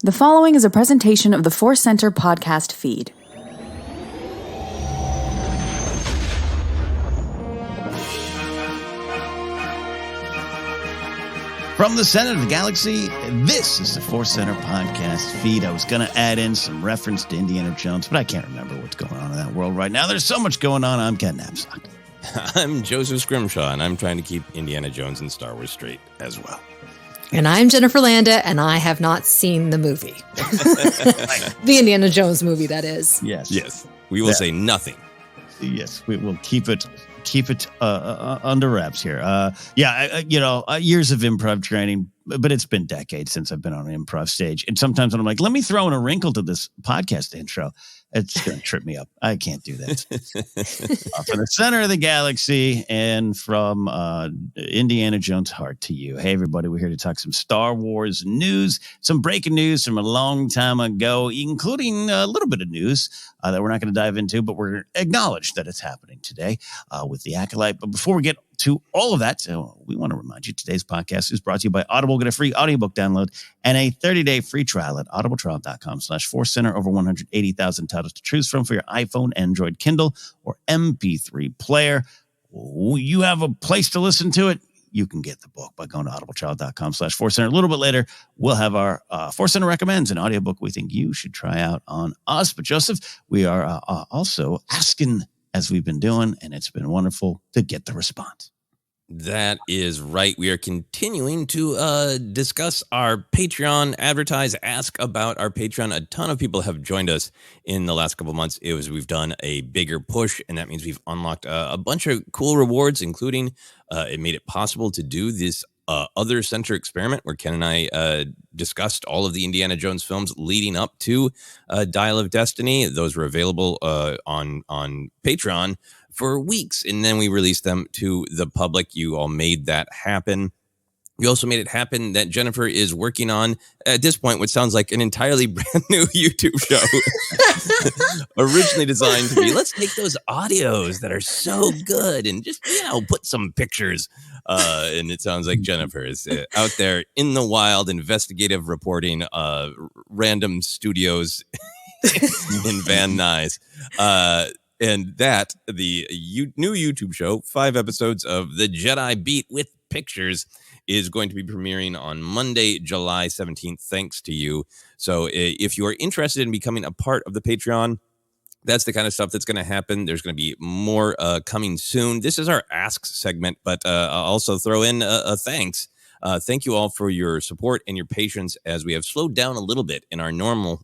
The following is a presentation of the ForceCenter podcast feed. From the center of the galaxy, this is the ForceCenter podcast feed. I was going to add in some reference to Indiana Jones, but I can't remember what's going on in that world right now. There's so much going on. I'm Ken Napzok. I'm Joseph Scrimshaw, and I'm trying to keep Indiana Jones and Star Wars straight as well. And I'm Jennifer Landa, and I have not seen the movie. The Indiana Jones movie, that is. Yes. We will say nothing. Yes, we will keep it under wraps here. Years of improv training, but it's been decades since I've been on an improv stage. And sometimes when I'm like, let me throw in a wrinkle to this podcast intro, it's going to trip me up. I can't do that. From the center of the galaxy and from Indiana Jones' heart to you. Hey, everybody, we're here to talk some Star Wars news, some breaking news from a long time ago, including a little bit of news that we're not going to dive into, but we're acknowledge that it's happening today with the Acolyte. But before we get to all of that, we want to remind you today's podcast is brought to you by Audible. Get a free audiobook download and a 30-day free trial at audibletrial.com/ForceCenter. Over 180,000 titles to choose from for your iPhone, Android, Kindle, or MP3 player. You have a place to listen to it. You can get the book by going to audibletrial.com/ForceCenter. A little bit later, we'll have our ForceCenter Recommends, an audiobook we think you should try out on us. But Joseph, we are also asking, as we've been doing, and it's been wonderful to get the response. That is right. We are continuing to discuss our Patreon, advertise, ask about our Patreon. A ton of people have joined us in the last couple of months. We've done a bigger push, and that means we've unlocked a bunch of cool rewards, including it made it possible to do this other center experiment where Ken and I discussed all of the Indiana Jones films leading up to Dial of Destiny. Those were available on Patreon for weeks, and then we released them to the public. You all made that happen. We also made it happen that Jennifer is working on, at this point, what sounds like an entirely brand new YouTube show. Originally designed to be, let's take those audios that are so good and just, put some pictures. And it sounds like Jennifer is out there in the wild, investigative reporting, random studios in Van Nuys. And that, the new YouTube show, 5 episodes of The Jedi Beat with pictures, is going to be premiering on Monday, July 17th, thanks to you. So if you are interested in becoming a part of the Patreon, that's the kind of stuff that's going to happen. There's going to be more coming soon. This is our Ask segment, but I'll also throw in a thanks. Thank you all for your support and your patience as we have slowed down a little bit in our normal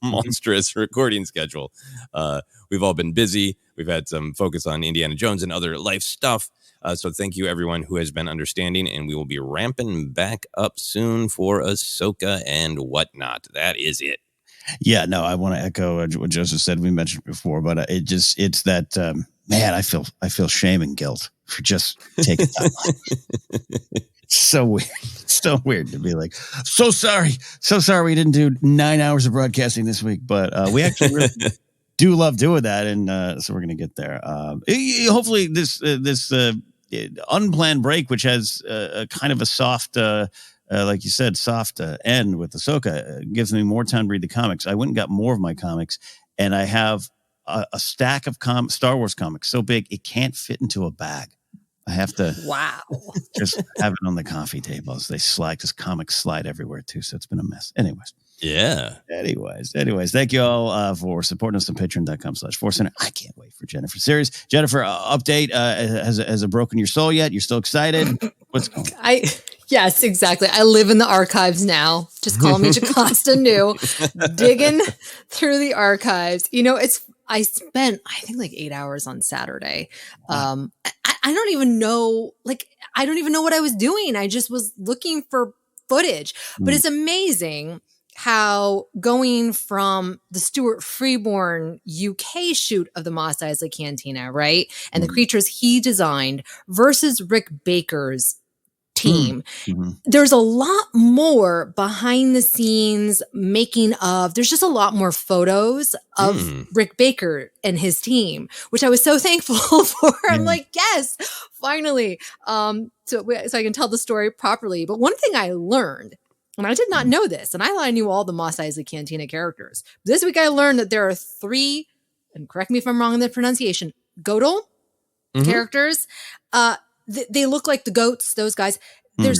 monstrous recording schedule. We've all been busy. We've had some focus on Indiana Jones and other life stuff. So thank you, everyone who has been understanding, and we will be ramping back up soon for Ahsoka and whatnot. That is it. Yeah, no, I want to echo what Joseph said. We mentioned before, but it's that, man, I feel shame and guilt for just taking that long. So weird. So weird to be like, so sorry we didn't do 9 hours of broadcasting this week, but we actually really do love doing that, and so we're going to get there. Hopefully this unplanned break, which has a kind of a soft, like you said, soft end with Ahsoka, gives me more time to read the comics. I went and got more of my comics, and I have a stack of Star Wars comics so big it can't fit into a bag. I have to just have it on the coffee table as they slide, because comics slide everywhere too. So it's been a mess. Anyways. Yeah. Anyways. Thank you all for supporting us on patreon.com/ForceCenter. I can't wait for Jennifer's series. Jennifer, update. Has it broken your soul yet? You're still excited? What's going on? Yes, exactly. I live in the archives now. Just call me Jocasta New, digging through the archives. I spent, I think, like 8 hours on Saturday. I don't even know, I don't even know what I was doing. I just was looking for footage. But it's amazing how going from the Stuart Freeborn UK shoot of the Mos Eisley Cantina, right? And the creatures he designed versus Rick Baker's team. There's a lot more behind the scenes making of. There's just a lot more photos of Rick Baker and his team, which I was so thankful for. I'm like, yes, finally. So I can tell the story properly. But one thing I learned And I did not know this. And I thought I knew all the Mos Eisley Cantina characters. This week I learned that there are 3, and correct me if I'm wrong in the pronunciation, Godel characters. They look like the goats, those guys. I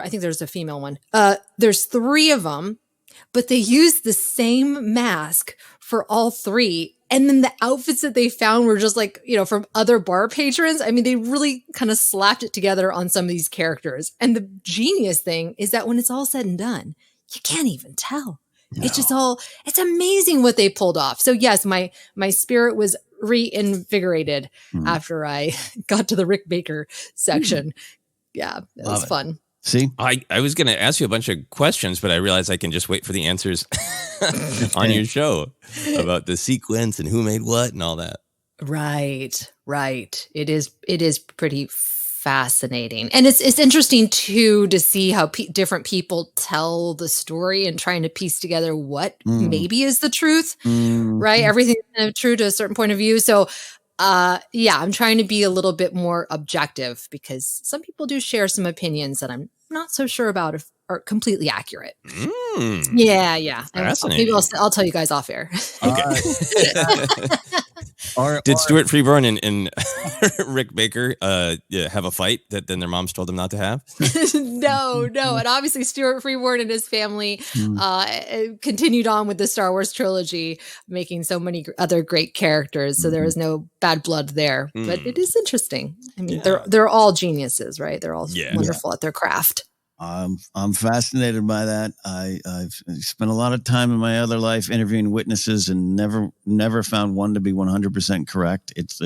think there's a female one. There's 3 of them, but they used the same mask for all 3. And then the outfits that they found were just like, from other bar patrons. I mean, they really kind of slapped it together on some of these characters. And the genius thing is that when it's all said and done, you can't even tell. No. It's amazing what they pulled off. So yes, my spirit was reinvigorated after I got to the Rick Baker section. Yeah, it was fun. See, I was going to ask you a bunch of questions, but I realized I can just wait for the answers on your show about the sequence and who made what and all that. Right. It is pretty fascinating. And it's interesting too to see how different people tell the story and trying to piece together what maybe is the truth, right? Everything's kind of true to a certain point of view. So I'm trying to be a little bit more objective because some people do share some opinions that I'm not so sure about if are completely accurate. Yeah. Maybe I'll tell you guys off air. Okay. Did Stuart Freeborn and Rick Baker have a fight that then their moms told them not to have? No. And obviously Stuart Freeborn and his family continued on with the Star Wars trilogy, making so many other great characters. So there was no bad blood there. But it is interesting. I mean, they're all geniuses, right? They're all wonderful at their craft. I'm fascinated by that. I've spent a lot of time in my other life interviewing witnesses and never found one to be 100% correct. It's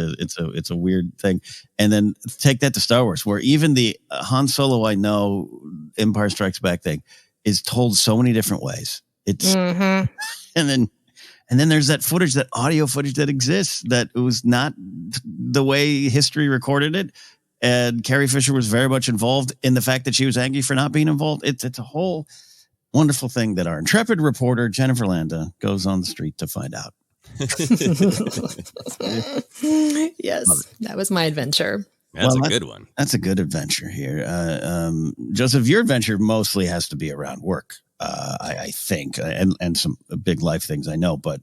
a weird thing. And then take that to Star Wars, where even the Han Solo I know Empire Strikes Back thing is told so many different ways. It's and then there's that footage, that audio footage that exists that it was not the way history recorded it. And Carrie Fisher was very much involved in the fact that she was angry for not being involved. It's a whole wonderful thing that our intrepid reporter, Jennifer Landa, goes on the street to find out. Yes, that was my adventure. That's a good one. That's a good adventure here. Joseph, your adventure mostly has to be around work, I think, and some big life things I know, but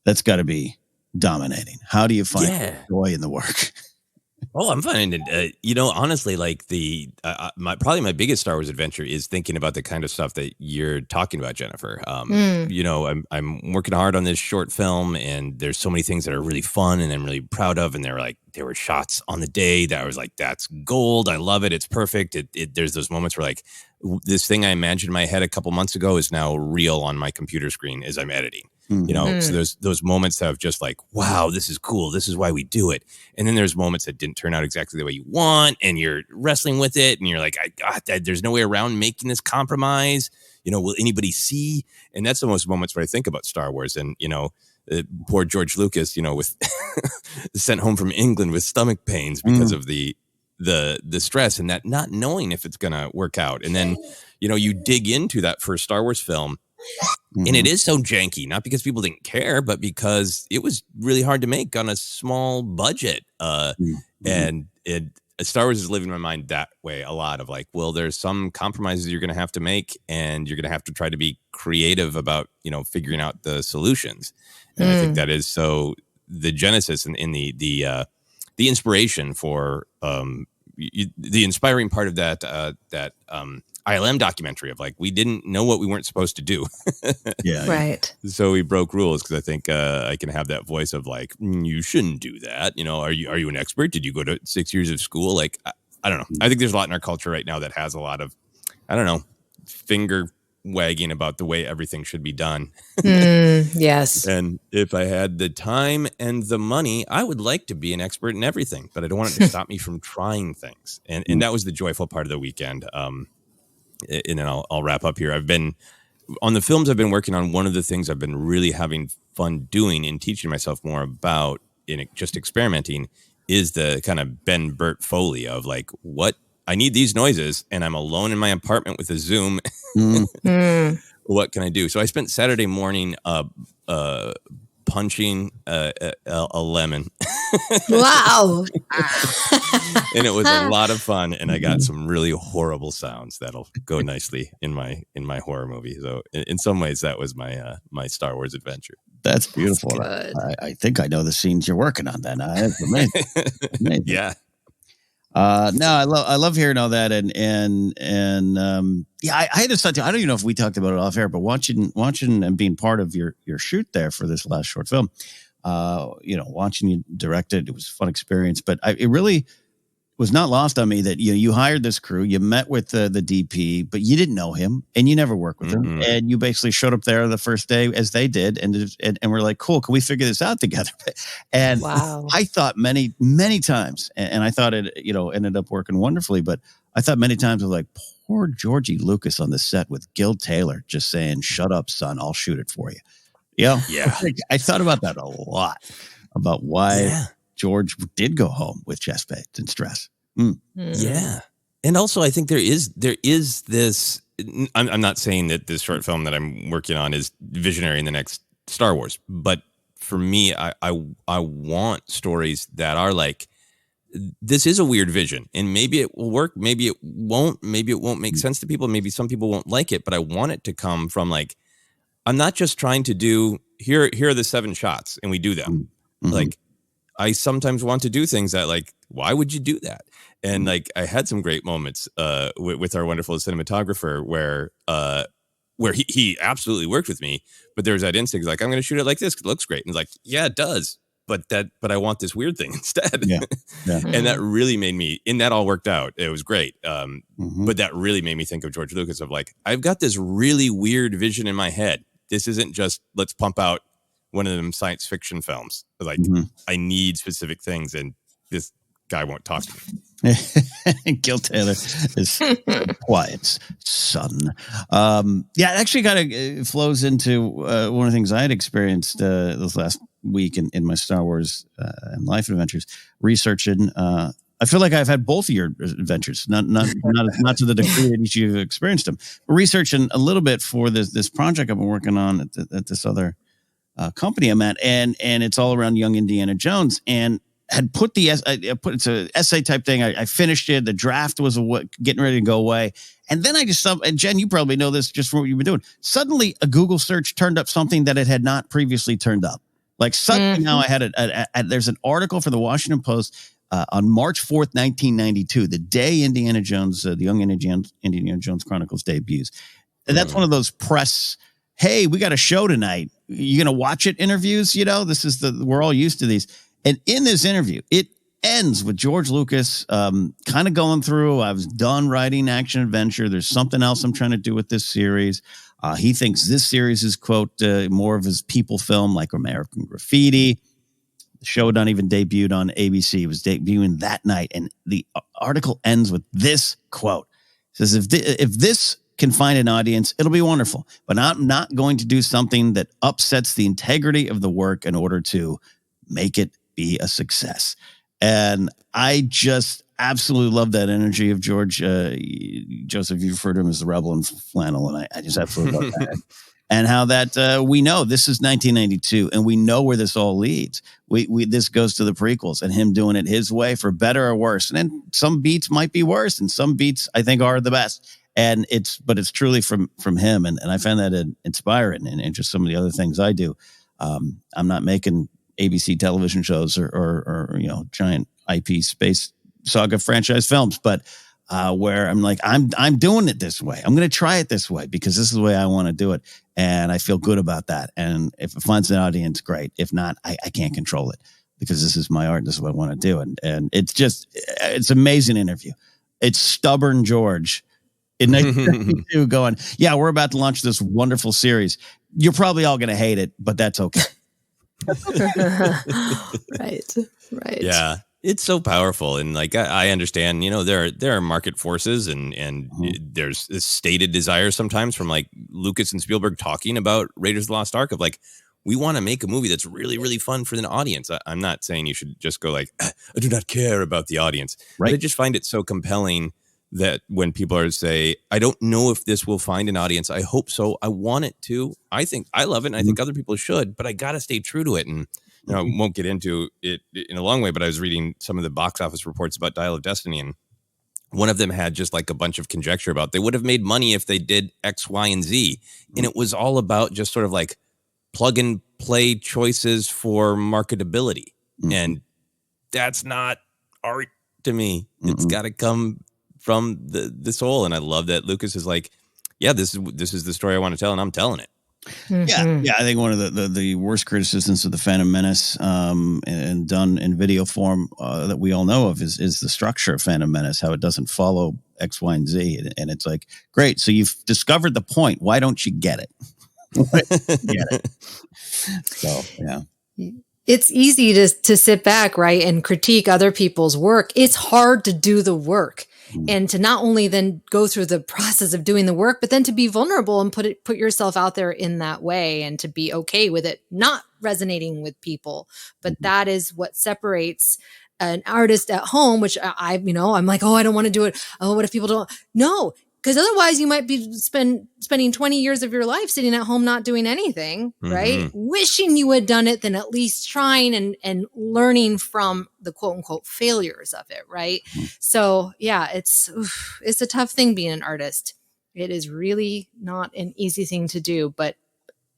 that's got to be dominating. How do you find joy in the work? Oh, I'm finding it. Honestly, like my biggest Star Wars adventure is thinking about the kind of stuff that you're talking about, Jennifer. I'm working hard on this short film, and there's so many things that are really fun and I'm really proud of. And there were shots on the day that I was like, that's gold. I love it. It's perfect. There's those moments where like this thing I imagined in my head a couple months ago is now real on my computer screen as I'm editing. So there's those moments that have just like, wow, this is cool. This is why we do it. And then there's moments that didn't turn out exactly the way you want, and you're wrestling with it, and you're like, there's no way around making this compromise. Will anybody see? And that's the most moments where I think about Star Wars. And, poor George Lucas, with sent home from England with stomach pains because of the stress and that not knowing if it's going to work out. And then, you dig into that first Star Wars film. And it is so janky, not because people didn't care, but because it was really hard to make on a small budget. And Star Wars is living in my mind that way a lot of like, well, there's some compromises you're going to have to make, and you're going to have to try to be creative about, figuring out the solutions. And I think that is so the genesis and in the inspiration for the inspiring part of that ILM documentary of like, we didn't know what we weren't supposed to do. Right. So we broke rules because I think I can have that voice of like, you shouldn't do that. Are you an expert? Did you go to 6 years of school? Like, I don't know. I think there's a lot in our culture right now that has a lot of, finger wagging about the way everything should be done. Yes. And if I had the time and the money, I would like to be an expert in everything, but I don't want it to stop me from trying things. And that was the joyful part of the weekend. And then I'll wrap up here. I've been on the films I've been working on. One of the things I've been really having fun doing and teaching myself more about in just experimenting is the kind of Ben Burt Foley of like, what I need these noises and I'm alone in my apartment with a Zoom. What can I do? So I spent Saturday morning punching a lemon. Wow. And it was a lot of fun, and I got some really horrible sounds that'll go nicely in my horror movie. So in some ways, that was my my Star Wars adventure. That's beautiful. That's good. I think I know the scenes you're working on. Then that's amazing. Amazing. Yeah. No, I love hearing all that, and yeah, I had this thought too. I don't even know if we talked about it off air, but watching and being part of your shoot there for this last short film, watching you direct it, it was a fun experience. But it really was not lost on me that you hired this crew, you met with the DP, but you didn't know him and you never worked with him, and you basically showed up there the first day as they did, and we're like, cool, can we figure this out together? And Wow. I thought many times, and I thought it ended up working wonderfully, but I thought many times I was like, poor Georgie Lucas on the set with Gil Taylor just saying, "Shut up, son, I'll shoot it for you." Yeah. I thought about that a lot, about why George did go home with chest pains and stress. Yeah. And also, I think there is this, I'm not saying that this short film that I'm working on is visionary in the next Star Wars, but for me, I want stories that are like, this is a weird vision, and maybe it will work, maybe it won't make sense to people, maybe some people won't like it, but I want it to come from like, I'm not just trying to do, here are the 7 shots and we do them. Like, I sometimes want to do things that like, why would you do that? And like, I had some great moments with our wonderful cinematographer where he absolutely worked with me, but there was that instinct like, I'm going to shoot it like this. It looks great. And he's like, yeah, it does. But I want this weird thing instead. Yeah. And that really made me, and that all worked out. It was great. But that really made me think of George Lucas of like, I've got this really weird vision in my head. This isn't just, let's pump out one of them science fiction films. Like, I need specific things, and this guy won't talk to me. Gil Taylor is quiet, son. It actually kind of flows into one of the things I had experienced this last week in my Star Wars and life adventures, researching. I feel like I've had both of your adventures, not to the degree that each of you have experienced them. But researching a little bit for this project I've been working on at this other company I'm at, and it's all around young Indiana Jones, and had put it's an essay type thing. I finished it. The draft was getting ready to go away. And then I just, and Jen, you probably know this just from what you've been doing. Suddenly a Google search turned up something that it had not previously turned up. Like suddenly now I had there's an article for the Washington Post on March 4th, 1992, the day Indiana Jones, the young Indiana Jones Chronicles debuts. And that's one of those press, hey, we got a show tonight. You going to watch it interviews? We're all used to these. And in this interview, it ends with George Lucas kind of going through, I was done writing action adventure. There's something else I'm trying to do with this series. He thinks this series is, quote, more of his people film like American Graffiti. The show had not even debuted on ABC. It was debuting that night. And the article ends with this quote. It says, if this can find an audience, it'll be wonderful. But I'm not going to do something that upsets the integrity of the work in order to make it be a success. And I just absolutely love that energy of George. Joseph, you refer to him as the rebel in flannel, and I just absolutely love that. And how that we know this is 1992, and we know where this all leads. This goes to the prequels and him doing it his way, for better or worse. And then some beats might be worse, and some beats I think are the best. And it's truly from him, and I found that inspiring, and just some of the other things I do. I'm not making ABC television shows or giant IP space saga franchise films, but where I'm like, I'm doing it this way. I'm going to try it this way because this is the way I want to do it. And I feel good about that. And if it finds an audience, great. If not, I can't control it because this is my art. This is what I want to do. And it's amazing interview. It's stubborn George in 1992 going, yeah, we're about to launch this wonderful series. You're probably all going to hate it, but that's okay. Right. Yeah, it's so powerful, and like I understand, there are market forces, and there's this stated desire sometimes from like Lucas and Spielberg talking about Raiders of the Lost Ark of like, we want to make a movie that's really, really fun for an audience. I'm not saying you should just go like, I do not care about the audience, right? But I just find it so compelling that when people are say, I don't know if this will find an audience. I hope so. I want it to. I think I love it, and I think other people should, but I got to stay true to it. And I won't get into it in a long way, but I was reading some of the box office reports about Dial of Destiny, and one of them had just like a bunch of conjecture about they would have made money if they did X, Y, and Z. And it was all about just sort of like plug and play choices for marketability. And that's not art to me. It's got to come from the soul. And I love that Lucas is like, yeah, this is the story I want to tell, and I'm telling it. Yeah. I think one of the worst criticisms of the Phantom Menace, and done in video form, that we all know of is the structure of Phantom Menace, how it doesn't follow X, Y, and Z, and it's like, great, so you've discovered the point. Why don't you get it? Get it. So yeah. It's easy to sit back, right, and critique other people's work. It's hard to do the work. And to not only then go through the process of doing the work, but then to be vulnerable and put yourself out there in that way, and to be okay with it not resonating with people. But that is what separates an artist at home, which I'm like, oh, I don't want to do it. Oh, what if people don't? No, because otherwise you might be spending 20 years of your life sitting at home not doing anything, right? Wishing you had done it, then at least trying and learning from the quote unquote failures of it, right? So yeah, it's a tough thing being an artist. It is really not an easy thing to do, but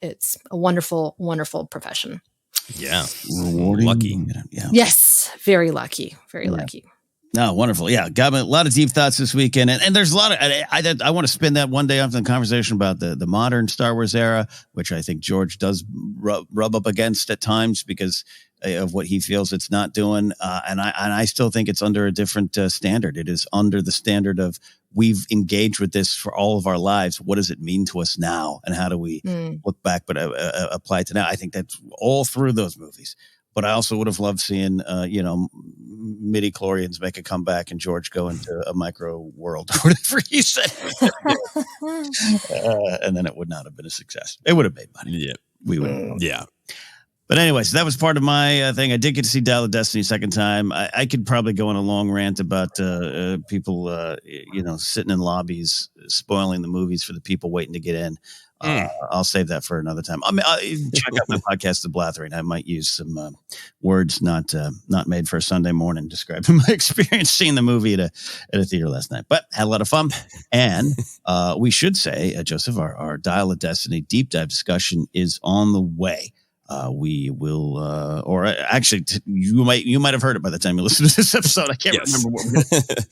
it's a wonderful, wonderful profession. Yeah. Rewarding. Lucky. Yeah. Yes. Very lucky. Very lucky. No, wonderful. Yeah, got a lot of deep thoughts this weekend, and there's a lot of. I want to spend that one day after the conversation about the modern Star Wars era, which I think George does rub up against at times because of what he feels it's not doing, and I still think it's under a different standard. It is under the standard of we've engaged with this for all of our lives. What does it mean to us now, and how do we look back but apply it to now? I think that's all through those movies. But I also would have loved seeing, midi-chlorians make a comeback and George go into a micro world or whatever he said. And then it would not have been a success. It would have made money. Yeah. We would. Yeah. But anyways, that was part of my thing. I did get to see Dial of Destiny a second time. I could probably go on a long rant about people, sitting in lobbies, spoiling the movies for the people waiting to get in. I'll save that for another time. I mean, check out my podcast, The Blathering. I might use some words not made for a Sunday morning describing my experience seeing the movie at a theater last night. But had a lot of fun. And we should say, Joseph, our Dial of Destiny deep dive discussion is on the way. We will, or actually, you might have heard it by the time you listen to this episode. I can't remember what we're going to.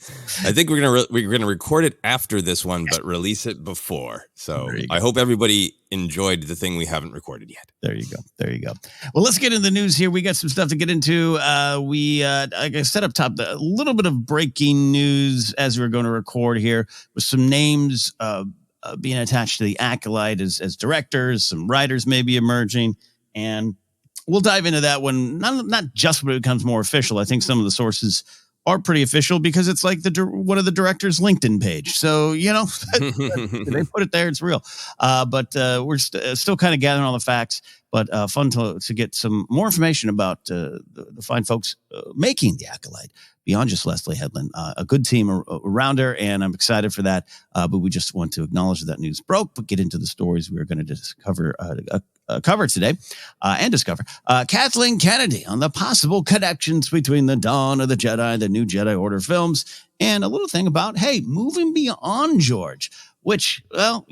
I think we're gonna record it after this one, but release it before. So I hope everybody enjoyed the thing we haven't recorded yet. There you go. Well, let's get into the news here. We got some stuff to get into. I set up top a little bit of breaking news as we're going to record here with some names being attached to the Acolyte as directors. Some writers may be emerging. And we'll dive into that one, not just when it becomes more official. I think some of the sources are pretty official because it's like one of the director's LinkedIn page. So, they put it there. It's real. But we're still kind of gathering all the facts, but fun to get some more information about the fine folks making the Acolyte beyond just Leslie Headland. A good team around her, and I'm excited for that. But we just want to acknowledge that news broke, but get into the stories we're going to cover today and discover Kathleen Kennedy on the possible connections between the Dawn of the Jedi, the New Jedi Order films, and a little thing about, moving beyond George, which, let's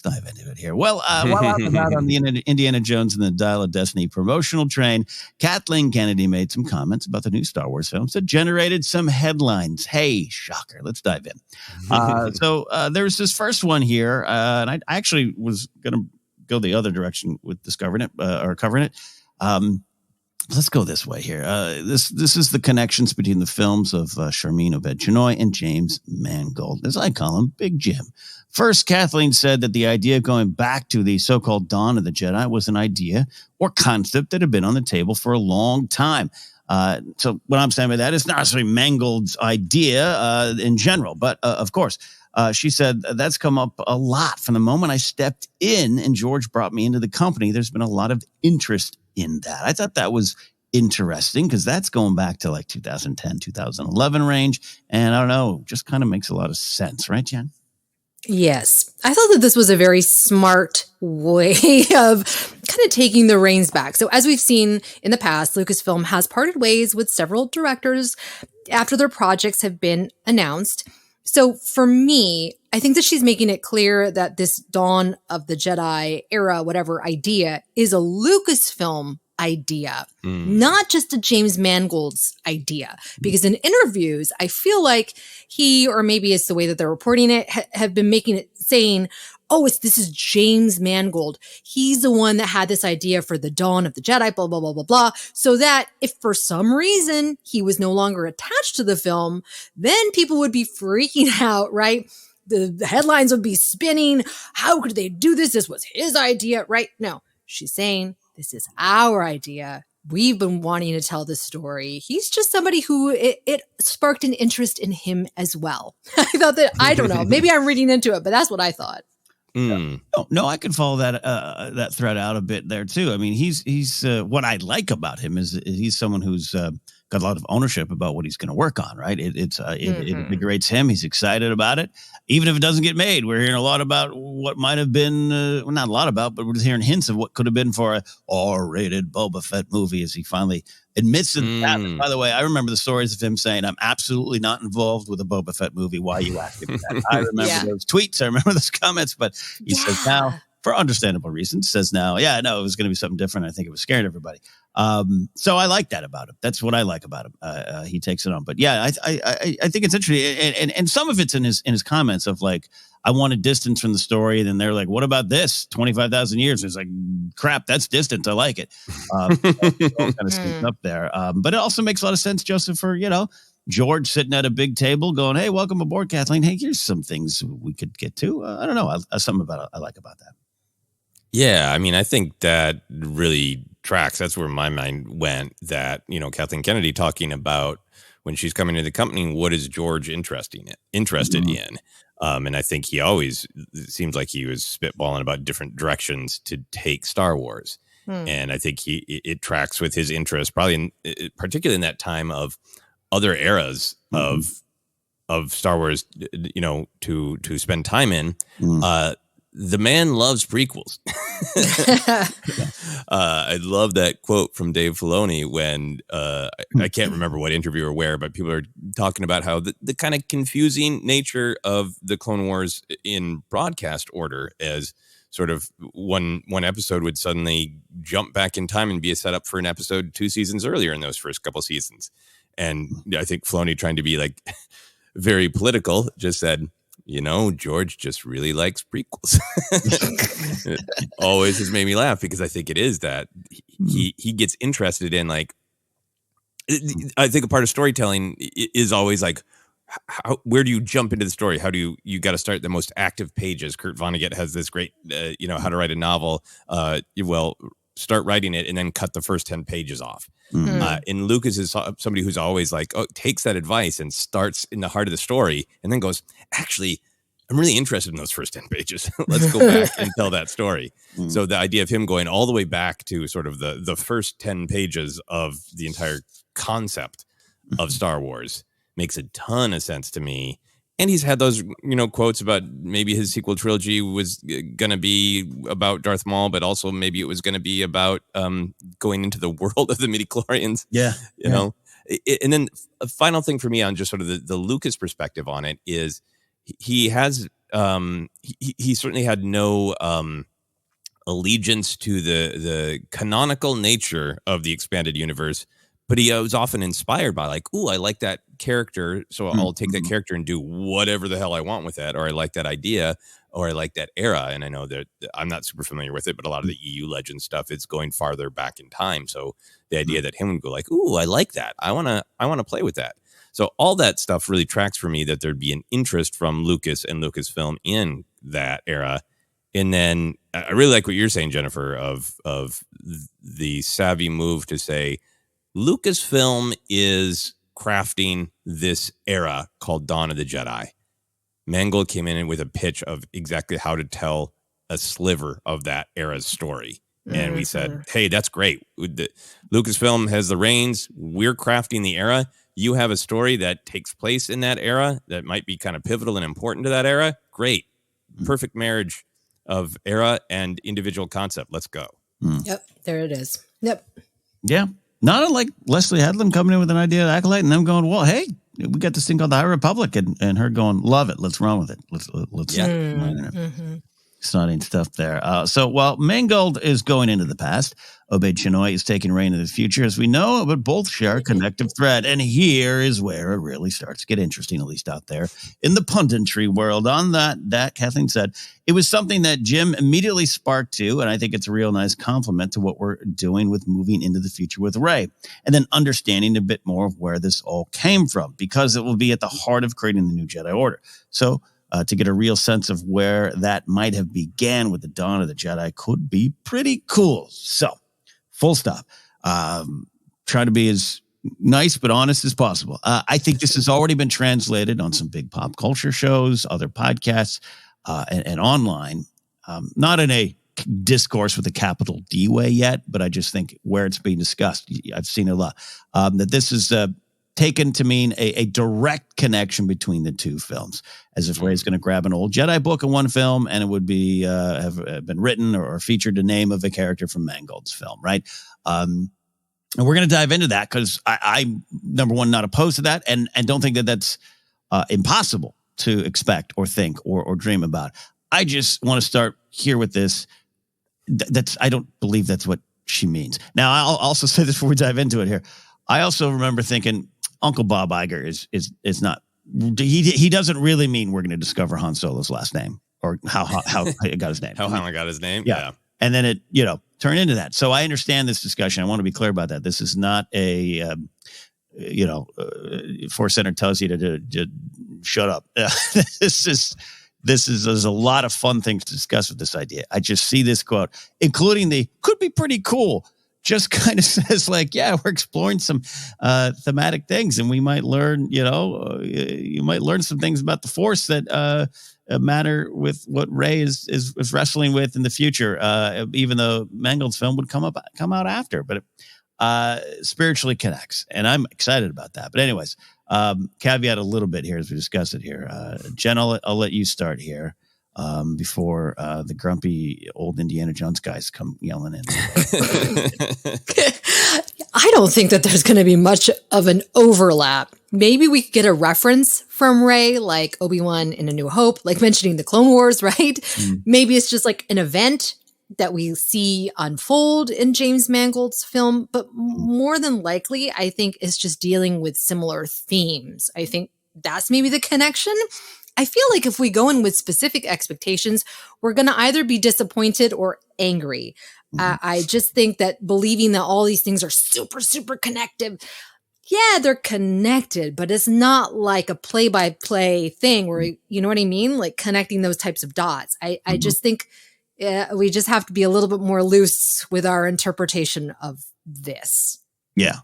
dive into it here. Well, while out and about on the Indiana Jones and the Dial of Destiny promotional train, Kathleen Kennedy made some comments about the new Star Wars films that generated some headlines. Hey, shocker. Let's dive in. So there's this first one here, and I actually was going to go the other direction with discovering it or covering it. Let's go this way here. This is the connections between the films of Sharmeen Obaid-Chinoy and James Mangold, as I call him, Big Jim. First, Kathleen said that the idea of going back to the so-called Dawn of the Jedi was an idea or concept that had been on the table for a long time. So what I'm saying by that is not necessarily Mangold's idea in general, but of course, she said that's come up a lot from the moment I stepped in and George brought me into the company. There's been a lot of interest in that. I thought that was interesting because that's going back to like 2010, 2011 range. And I don't know, just kind of makes a lot of sense, right, Jen? Yes. I thought that this was a very smart way of kind of taking the reins back. So as we've seen in the past, Lucasfilm has parted ways with several directors after their projects have been announced. So for me, I think that she's making it clear that this Dawn of the Jedi era, whatever idea, is a Lucasfilm idea, not just a James Mangold's idea. Because in interviews, I feel like he, or maybe it's the way that they're reporting it, have been making it saying, oh, this is James Mangold. He's the one that had this idea for the Dawn of the Jedi, blah, blah, blah, blah, blah. So that if for some reason he was no longer attached to the film, then people would be freaking out, right? The headlines would be spinning. How could they do this? This was his idea, right? No, she's saying, this is our idea. We've been wanting to tell this story. He's just somebody who it sparked an interest in him as well. I thought that, I don't know, maybe I'm reading into it, but that's what I thought. No, I can follow that thread out a bit there too. I mean, he's what I like about him is he's someone who's got a lot of ownership about what he's going to work on. Right? It invigorates him. He's excited about it, even if it doesn't get made. We're hearing a lot about what might have been, well, not a lot about, but we're just hearing hints of what could have been for a R-rated Boba Fett movie, as he finally admits to that. By the way, I remember the stories of him saying, "I'm absolutely not involved with a Boba Fett movie. Why are you asking me that?" I remember those tweets. I remember those comments. But he says now, for understandable reasons, says now, yeah, no, it was going to be something different. I think it was scaring everybody. So I like that about him. That's what I like about him. He takes it on. But yeah, I think it's interesting, and some of it's in his comments of like, I wanted distance from the story. And then they're like, what about this? 25,000 years. It's like, crap, that's distance. I like it. All kind of sneaks up there. But it also makes a lot of sense, Joseph, for, George sitting at a big table going, hey, welcome aboard, Kathleen. Hey, here's some things we could get to. I don't know. Something about I like about that. Yeah, I mean, I think that really tracks. That's where my mind went, that, Kathleen Kennedy talking about when she's coming to the company, what is George interested in? And I think he always seems like he was spitballing about different directions to take Star Wars. And I think it tracks with his interest, probably particularly in that time of other eras of Star Wars, to spend time in. The man loves prequels. I love that quote from Dave Filoni when I can't remember what interview or where, but people are talking about how the kind of confusing nature of the Clone Wars in broadcast order, as sort of one episode would suddenly jump back in time and be a setup for an episode 2 seasons earlier in those first couple seasons. And I think Filoni, trying to be like very political, just said, George just really likes prequels. It always has made me laugh, because I think it is that he gets interested in, like, I think a part of storytelling is always like, where do you jump into the story? How do you got to start the most active pages? Kurt Vonnegut has this great, how to write a novel. Start writing it and then cut the first 10 pages off. And Lucas is somebody who's always like, takes that advice and starts in the heart of the story and then goes, actually, I'm really interested in those first 10 pages. Let's go back and tell that story. So the idea of him going all the way back to sort of the first 10 pages of the entire concept of Star Wars makes a ton of sense to me. And he's had those, quotes about maybe his sequel trilogy was going to be about Darth Maul, but also maybe it was going to be about going into the world of the midichlorians. Yeah. You know? And then a final thing for me on just sort of the Lucas perspective on it is he has, he certainly had no allegiance to the canonical nature of the expanded universe, but he was often inspired by like, ooh, I like that character, so I'll take that character and do whatever the hell I want with that, or I like that idea, or I like that era. And I know that I'm not super familiar with it, but a lot of the EU legend stuff is going farther back in time. So the idea that him would go like, ooh, I like that. I want to play with that. So all that stuff really tracks for me, that there'd be an interest from Lucas and Lucasfilm in that era. And then I really like what you're saying, Jennifer, of the savvy move to say Lucasfilm is crafting this era called Dawn of the Jedi. Mangold came in with a pitch of exactly how to tell a sliver of that era's story. And we said, hey, that's great. Lucasfilm has the reins. We're crafting the era. You have a story that takes place in that era that might be kind of pivotal and important to that era. Great. Perfect marriage of era and individual concept. Let's go. Yep. There it is. Yep. Yeah. Not unlike Leslie Headland coming in with an idea of Acolyte and them going, well, hey, we got this thing called the High Republic, and her going, love it. Let's run with it. Let's exciting stuff there. So while Mangold is going into the past, Obey Chinoy is taking reign in the future, as we know, but both share a connective thread. And here is where it really starts to get interesting, at least out there in the punditry world. On that Kathleen said, it was something that Jim immediately sparked to, and I think it's a real nice compliment to what we're doing with moving into the future with Rey, and then understanding a bit more of where this all came from, because it will be at the heart of creating the new Jedi Order. So to get a real sense of where that might have began with the dawn of the Jedi could be pretty cool. So, full stop. Try to be as nice but honest as possible. I think this has already been translated on some big pop culture shows, other podcasts, and online. Not in a discourse with a capital D way yet, but I just think where it's being discussed, I've seen a lot, that this is taken to mean a direct connection between the two films, as if Rey's going to grab an old Jedi book in one film and it would be have been written or featured the name of a character from Mangold's film, right? And we're going to dive into that because I'm, number one, not opposed to that, and don't think that that's impossible to expect or think or dream about. I just want to start here with this. I don't believe that's what she means. Now, I'll also say this before we dive into it here. I also remember thinking Uncle Bob Iger is not, he doesn't really mean we're going to discover Han Solo's last name or how he got his name. How Han got his name. Yeah. And then it, turned into that. So I understand this discussion. I want to be clear about that. This is not a, ForceCenter tells you to shut up. There's a lot of fun things to discuss with this idea. I just see this quote, including the could be pretty cool, just kind of says like, yeah, we're exploring some thematic things, and we might learn, you might learn some things about the Force that matter with what Rey is wrestling with in the future, even though Mangold's film would come out after, but it spiritually connects, and I'm excited about that. But anyways, caveat a little bit here as we discuss it here. Jen, I'll let you start here. Before the grumpy old Indiana Jones guys come yelling in. I don't think that there's going to be much of an overlap. Maybe we could get a reference from Rey, like Obi-Wan in A New Hope, like mentioning the Clone Wars, right? Maybe it's just like an event that we see unfold in James Mangold's film, but more than likely, I think it's just dealing with similar themes. I think that's maybe the connection. I feel like if we go in with specific expectations, we're going to either be disappointed or angry. I just think that believing that all these things are super, super connected. Yeah, they're connected, but it's not like a play-by-play thing where, you know what I mean? Like connecting those types of dots. I just think we just have to be a little bit more loose with our interpretation of this. Yeah.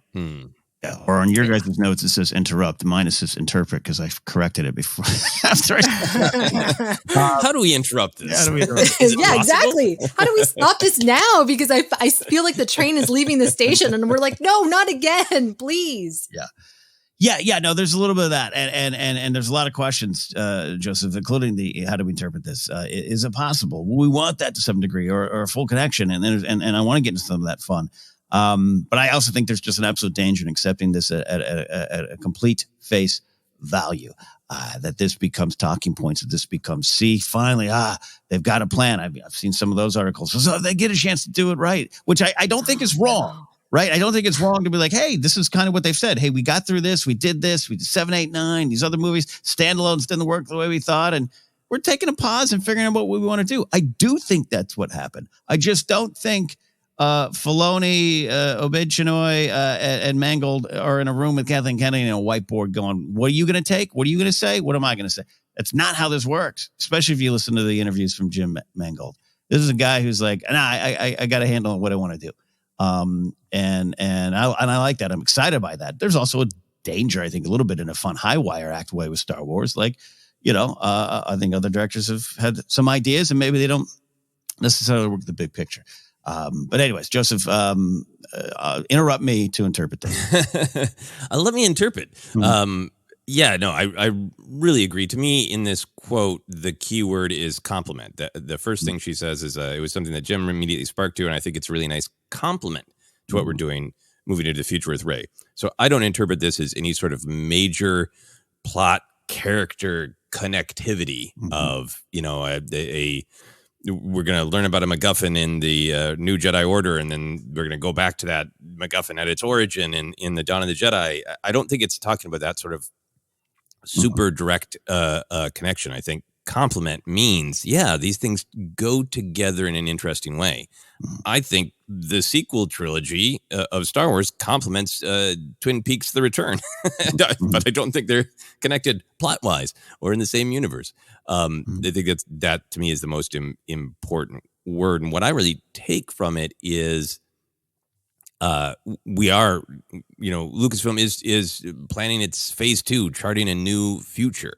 Yeah. Or on your guys' notes, it says interrupt. Mine, it says interpret because I corrected it before. How do we interrupt this? Yeah, exactly. How do we stop this now? Because I feel like the train is leaving the station and we're like, no, not again, please. Yeah. No, there's a little bit of that. And there's a lot of questions, Joseph, including the, how do we interpret this? Is it possible? We want that to some degree or a full connection. And I want to get into some of that fun. But I also think there's just an absolute danger in accepting this at a complete face value, that this becomes talking points, that this becomes, see, finally, they've got a plan. I've seen some of those articles. So they get a chance to do it right, which I don't think is wrong, right? I don't think it's wrong to be like, hey, this is kind of what they've said. Hey, we got through this. We did this. We did 7, 8, 9. These other movies, standalones didn't work the way we thought. And we're taking a pause and figuring out what we want to do. I do think that's what happened. I just don't think Filoni, Obaid Chinoy, and Mangold are in a room with Kathleen Kennedy and a whiteboard going, what are you going to take? What are you going to say? What am I going to say? That's not how this works, especially if you listen to the interviews from Jim Mangold. This is a guy who's like, I got to handle what I want to do. And I like that. I'm excited by that. There's also a danger, I think, a little bit in a fun high wire act way with Star Wars. Like, I think other directors have had some ideas and maybe they don't necessarily work the big picture. But anyways, Joseph, interrupt me to interpret this. Let me interpret. Mhm. I really agree. To me, in this quote, the key word is compliment. The first thing she says is it was something that Jim immediately sparked to, and I think it's a really nice compliment to what we're doing moving into the future with Rey. So I don't interpret this as any sort of major plot character connectivity of, we're going to learn about a MacGuffin in the New Jedi Order, and then we're going to go back to that MacGuffin at its origin in the Dawn of the Jedi. I don't think it's talking about that sort of super direct connection. I think compliment means, these things go together in an interesting way. I think the sequel trilogy of Star Wars complements Twin Peaks: The Return, but I don't think they're connected plot-wise or in the same universe. I think that to me is the most important word. And what I really take from it is Lucasfilm is planning its phase 2, charting a new future.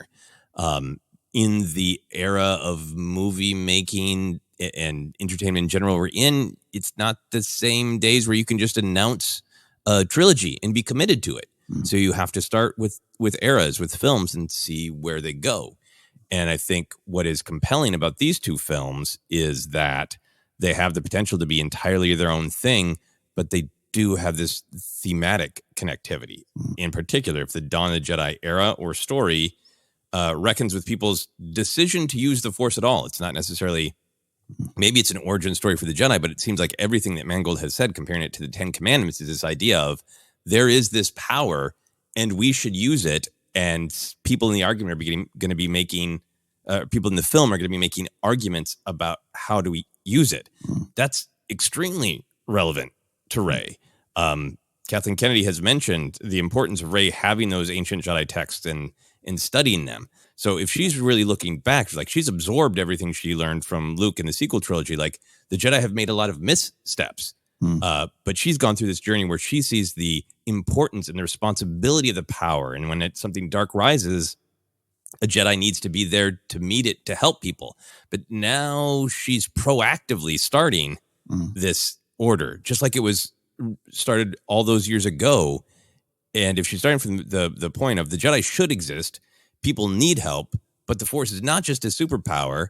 In the era of movie making and entertainment in general we're in, it's not the same days where you can just announce a trilogy and be committed to it. So you have to start with eras, with films, and see where they go. And I think what is compelling about these two films is that they have the potential to be entirely their own thing, but they do have this thematic connectivity. In particular, if the Dawn of the Jedi era or story reckons with people's decision to use the Force at all. It's not necessarily, maybe it's an origin story for the Jedi, but it seems like everything that Mangold has said, comparing it to the 10 Commandments, is this idea of there is this power and we should use it. And people in the argument are going to be making, people in the film are going to be making arguments about how do we use it. That's extremely relevant to Rey. Kathleen Kennedy has mentioned the importance of Rey having those ancient Jedi texts and studying them. So if she's really looking back, she's absorbed everything she learned from Luke in the sequel trilogy. Like, the Jedi have made a lot of missteps, but she's gone through this journey where she sees the importance and the responsibility of the power. And when something dark rises, a Jedi needs to be there to meet it, to help people. But now she's proactively starting this order, just like it was started all those years ago. And if she's starting from the point of the Jedi should exist, people need help, but the Force is not just a superpower,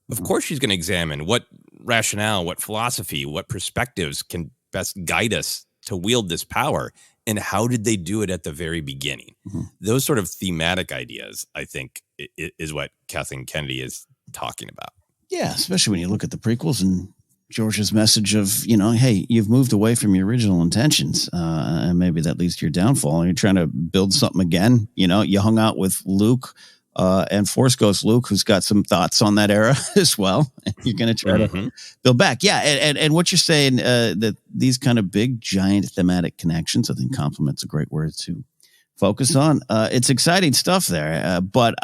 of course she's going to examine what rationale, what philosophy, what perspectives can best guide us to wield this power, and how did they do it at the very beginning? Those sort of thematic ideas, I think, is what Kathleen Kennedy is talking about. Yeah, especially when you look at the prequels and George's message of, hey, you've moved away from your original intentions, and maybe that leads to your downfall, and you're trying to build something again. You hung out with Luke and Force Ghost Luke, who's got some thoughts on that era as well. And you're going to try to build back. Yeah, and what you're saying, that these kind of big, giant thematic connections, I think compliment's a great word to focus on. It's exciting stuff there. But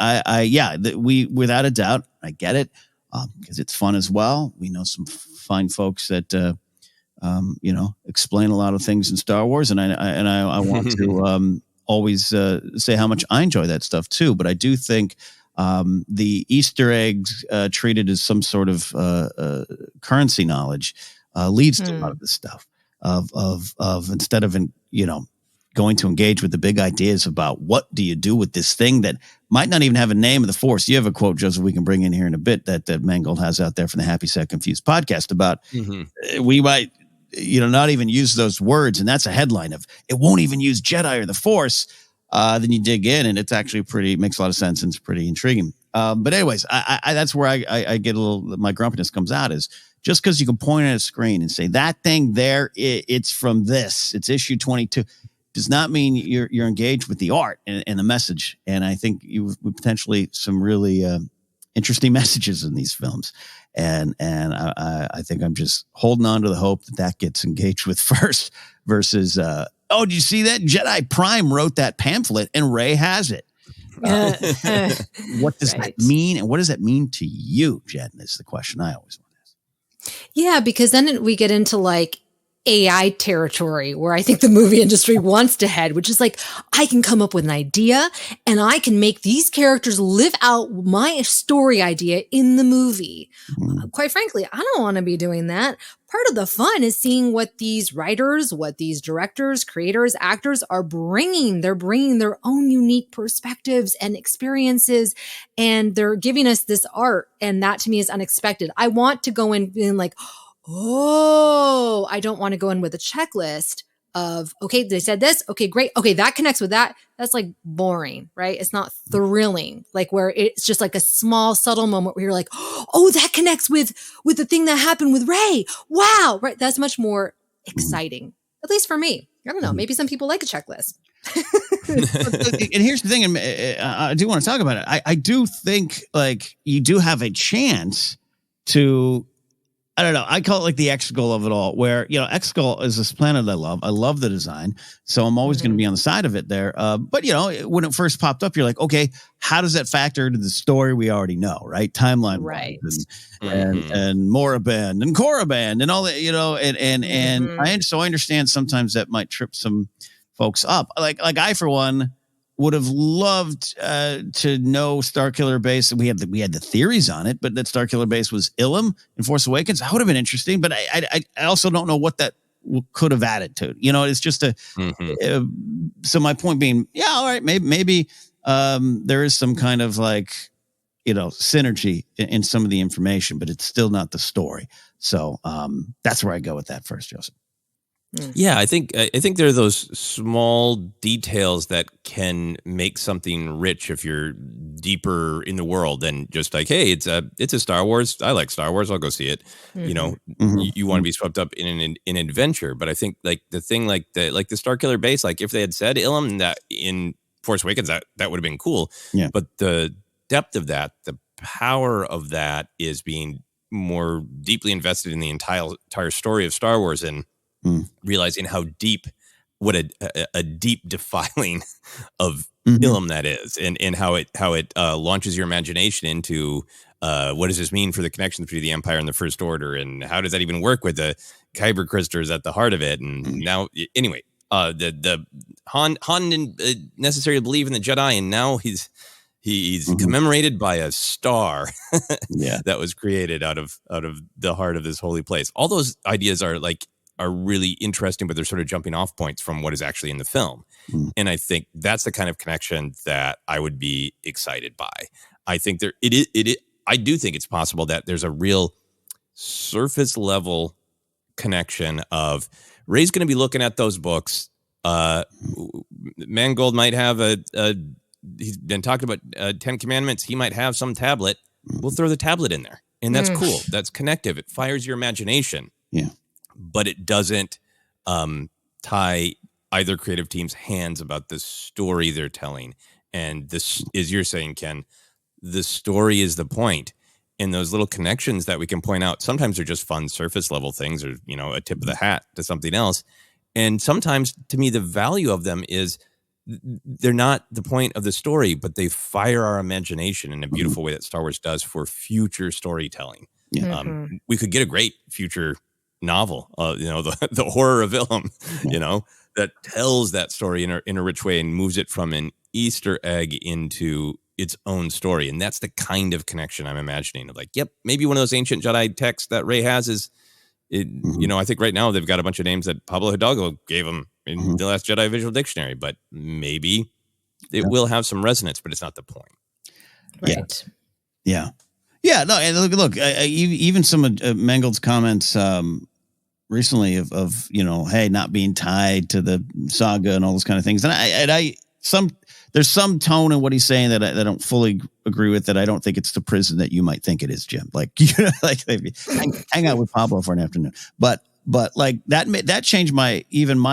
we, without a doubt, I get it, because it's fun as well. We know some fine folks that explain a lot of things in Star Wars, and I want to always say how much I enjoy that stuff too. But I do think the Easter eggs treated as some sort of currency knowledge leads to a lot of this stuff of instead of going to engage with the big ideas about what do you do with this thing that might not even have a name of the Force. You have a quote, Joseph, we can bring in here in a bit that Mangold has out there from the Happy Set Confused podcast about we might, not even use those words. And that's a headline of it won't even use Jedi or the Force. Then you dig in and it's actually makes a lot of sense and it's pretty intriguing. But anyways, I that's where I get a little, my grumpiness comes out is just because you can point at a screen and say that thing there, it's from this, it's issue 22. Does not mean you're engaged with the art and the message. And I think you potentially some really interesting messages in these films. And I think I'm just holding on to the hope that gets engaged with first versus, did you see that? Jedi Prime wrote that pamphlet and Rey has it. What does that mean? And what does that mean to you, Jen? Is the question I always want to ask. Yeah, because then we get into AI territory where I think the movie industry wants to head, which is like, I can come up with an idea and I can make these characters live out my story idea in the movie. Quite frankly, I don't want to be doing that. Part of the fun is seeing what these writers, what these directors, creators, actors are bringing. They're bringing their own unique perspectives and experiences, and they're giving us this art. And that to me is unexpected. I want to go in being like, oh, I don't want to go in with a checklist of, okay, they said this. Okay, great. Okay, that connects with that. That's like boring, right? It's not thrilling. Like where it's just like a small, subtle moment where you're like, oh, that connects with the thing that happened with Ray. Wow, right? That's much more exciting, at least for me. I don't know. Maybe some people like a checklist. And here's the thing, and I do want to talk about it. I do think like you do have a chance to, I don't know, I call it like the X-Skull of it all, where, you know, X-Skull is this planet I love. I love the design. So I'm always going to be on the side of it there. But, you know, when it first popped up, you're like, okay, how does that factor into the story we already know, right? Timeline. Right. And Moraband and Koraband and all that, you know, and I understand sometimes that might trip some folks up. Like I, for one, would have loved to know Starkiller Base. We had the theories on it, but that Starkiller Base was Ilum in Force Awakens. That would have been interesting, but I also don't know what that could have added to it. You know, it's just so my point being, yeah, all right, maybe there is some kind of like, you know, synergy in some of the information, but it's still not the story. So that's where I go with that first, Joseph. Yeah, I think there are those small details that can make something rich if you're deeper in the world than just like, hey, it's a Star Wars. I like Star Wars. I'll go see it. You know, you want to be swept up in an adventure. But I think like the thing like the Starkiller Base, like if they had said Ilum that in Force Awakens, that would have been cool. Yeah. But the depth of that, the power of that is being more deeply invested in the entire story of Star Wars and realizing how deep, what a deep defiling of Ilum that is, and how it launches your imagination into what does this mean for the connections between the Empire and the First Order, and how does that even work with the Kyber crystals at the heart of it? And now, anyway, the Han didn't necessarily believe in the Jedi, and now he's commemorated by a star that was created out of the heart of this holy place. All those ideas are really interesting, but they're sort of jumping off points from what is actually in the film. And I think that's the kind of connection that I would be excited by. I think I do think it's possible that there's a real surface level connection of Ray's going to be looking at those books. Mangold might have he's been talking about 10 Commandments. He might have some tablet. We'll throw the tablet in there. And that's cool. That's connective. It fires your imagination. Yeah. But it doesn't tie either creative team's hands about the story they're telling. And this, as you're saying, Ken, the story is the point. And those little connections that we can point out, sometimes they're just fun surface level things, or, you know, a tip of the hat to something else. And sometimes, to me, the value of them is they're not the point of the story, but they fire our imagination in a beautiful way that Star Wars does for future storytelling. We could get a great future novel, you know, the horror of Ilum, you know, that tells that story in a rich way and moves it from an Easter egg into its own story. And that's the kind of connection I'm imagining of like, yep, maybe one of those ancient Jedi texts that Rey has is, you know, I think right now they've got a bunch of names that Pablo Hidalgo gave him in the Last Jedi Visual Dictionary, but maybe it will have some resonance, but it's not the point. Right. Yeah, no, and look, even some of Mangold's comments recently of you know, hey, not being tied to the saga and all those kind of things, and there's some tone in what he's saying that I don't fully agree with. That I don't think it's the prison that you might think it is, Jim. Like, you know, like maybe hang out with Pablo for an afternoon, but like that changed my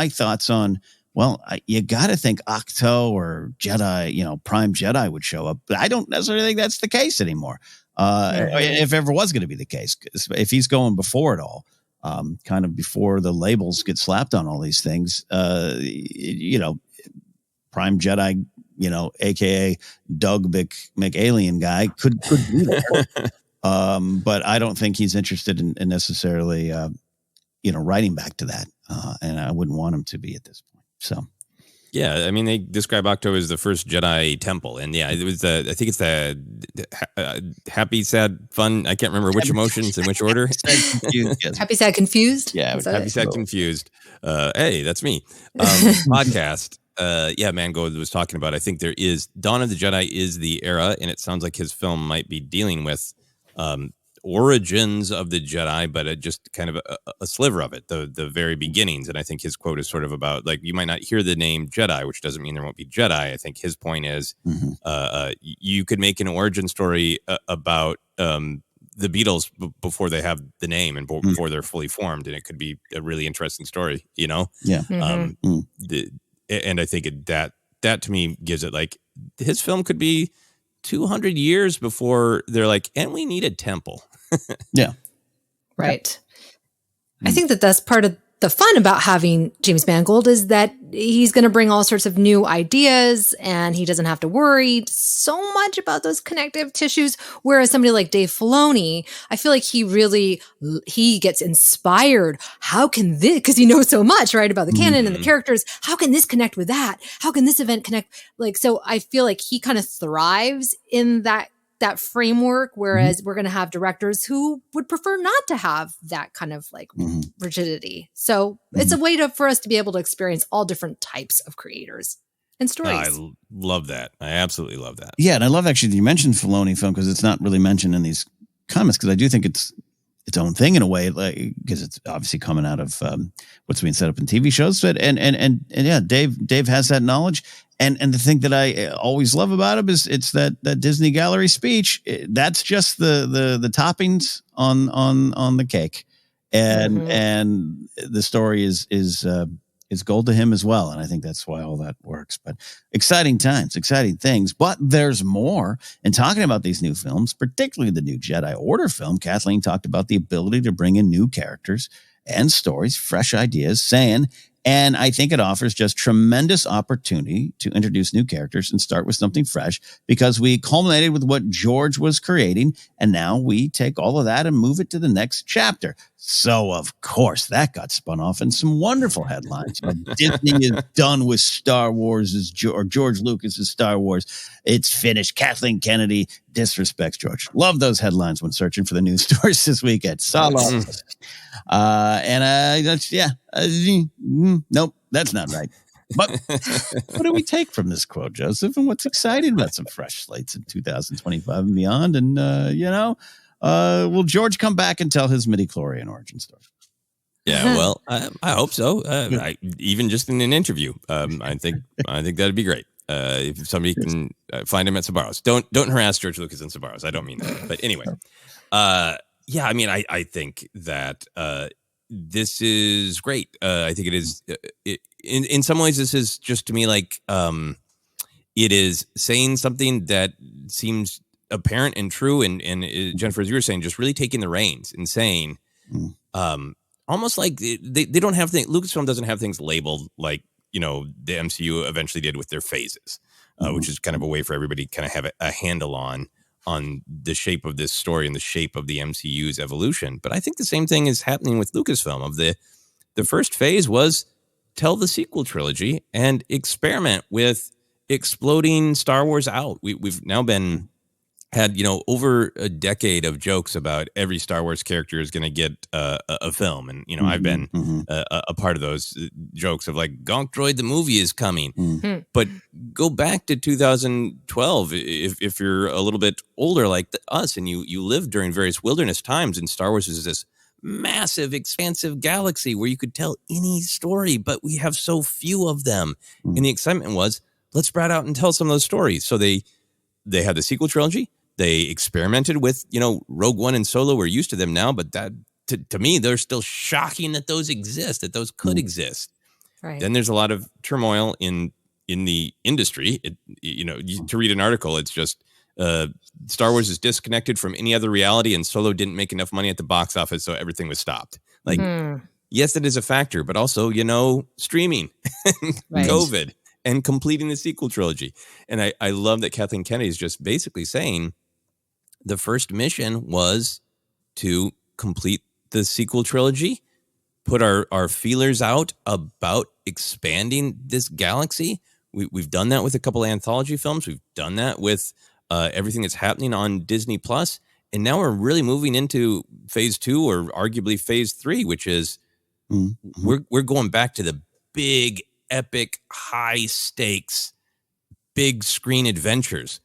thoughts on. Well, you got to think Octo or Jedi, you know, Prime Jedi would show up, but I don't necessarily think that's the case anymore. If ever was going to be the case, if he's going before it all, kind of before the labels get slapped on all these things, you know, Prime Jedi, you know, AKA Doug McAlien guy could be there. But I don't think he's interested in necessarily, you know, writing back to that. and I wouldn't want him to be at this point. So. Yeah, I mean, they describe Octo as the first Jedi temple, and yeah, it was I think it's the happy, sad, fun. I can't remember which emotions in which order. Happy, sad, confused. Yeah, happy, sad, confused. Hey, that's me. Podcast. Yeah, Mangold was talking about. I think there is Dawn of the Jedi is the era, and it sounds like his film might be dealing with origins of the Jedi, but just kind of a sliver of it, the very beginnings. And I think his quote is sort of about, like, you might not hear the name Jedi, which doesn't mean there won't be Jedi. I think his point is you could make an origin story about the Beatles before they have the name and before they're fully formed, and it could be a really interesting story, you know? Yeah. And I think that to me gives it, like, his film could be 200 years before they're like, and we need a temple. Yeah. Right. I think that's part of the fun about having James Mangold is that he's going to bring all sorts of new ideas, and he doesn't have to worry so much about those connective tissues. Whereas somebody like Dave Filoni, I feel like he gets inspired. How can this, because he knows so much, right, about the canon and the characters. How can this connect with that? How can this event connect? Like, so I feel like he kind of thrives in that framework, whereas we're going to have directors who would prefer not to have that kind of like rigidity. So it's a way for us to be able to experience all different types of creators and stories. I love that. I absolutely love that. Yeah, and I love actually that you mentioned Filoni film, because it's not really mentioned in these comments, because I do think it's its own thing in a way, like, because it's obviously coming out of what's being set up in TV shows. But and yeah, Dave has that knowledge. And the thing that I always love about him is it's that Disney Gallery speech. That's just the toppings on the cake, and the story is gold to him as well. And I think that's why all that works. But exciting times, exciting things. But there's more. And talking about these new films, particularly the new Jedi Order film, Kathleen talked about the ability to bring in new characters and stories, fresh ideas, saying. And I think it offers just tremendous opportunity to introduce new characters and start with something fresh, because we culminated with what George was creating. And now we take all of that and move it to the next chapter. So, of course, that got spun off in some wonderful headlines. Disney is done with Star Wars, or George Lucas's Star Wars. It's finished. Kathleen Kennedy disrespects George. Love those headlines when searching for the news stories this weekend. Nope, that's not right. But what do we take from this quote, Joseph? And what's exciting about some fresh slates in 2025 and beyond? And, will George come back and tell his midichlorian origin story? Yeah, well, I hope so. Even just in an interview, I think that'd be great. If somebody can find him at Sbarro's. Don't harass George Lucas and Sbarro's. I don't mean that. But anyway, yeah, I mean, I think that this is great. I think it is. In some ways, this is just, to me, like, it is saying something that seems apparent and true. And Jennifer, as you were saying, just really taking the reins and saying, almost like they don't have things. Lucasfilm doesn't have things labeled like, the MCU eventually did with their phases, which is kind of a way for everybody to kind of have a handle on the shape of this story and the shape of the MCU's evolution. But I think the same thing is happening with Lucasfilm. Of the first phase was tell the sequel trilogy and experiment with exploding Star Wars out. We've now had over a decade of jokes about every Star Wars character is going to get a film, and I've been a part of those jokes of like, Gonk Droid the movie is coming. But go back to 2012 if you're a little bit older like us, and you lived during various wilderness times, and Star Wars is this massive, expansive galaxy where you could tell any story, but we have so few of them. And the excitement was, let's spread out and tell some of those stories. So they had the sequel trilogy. They experimented with, Rogue One and Solo. We're used to them now, but that to me, they're still shocking that those exist, that those could exist. Right. Then there's a lot of turmoil in the industry. To read an article, it's just Star Wars is disconnected from any other reality, and Solo didn't make enough money at the box office, so everything was stopped. Like, yes, it is a factor, but also, streaming, right. COVID, and completing the sequel trilogy. And I love that Kathleen Kennedy is just basically saying the first mission was to complete the sequel trilogy, put our feelers out about expanding this galaxy. We've done that with a couple of anthology films. We've done that with everything that's happening on Disney Plus. And now we're really moving into phase 2 or arguably phase 3, which is we're going back to the big, epic, high stakes, big screen adventures.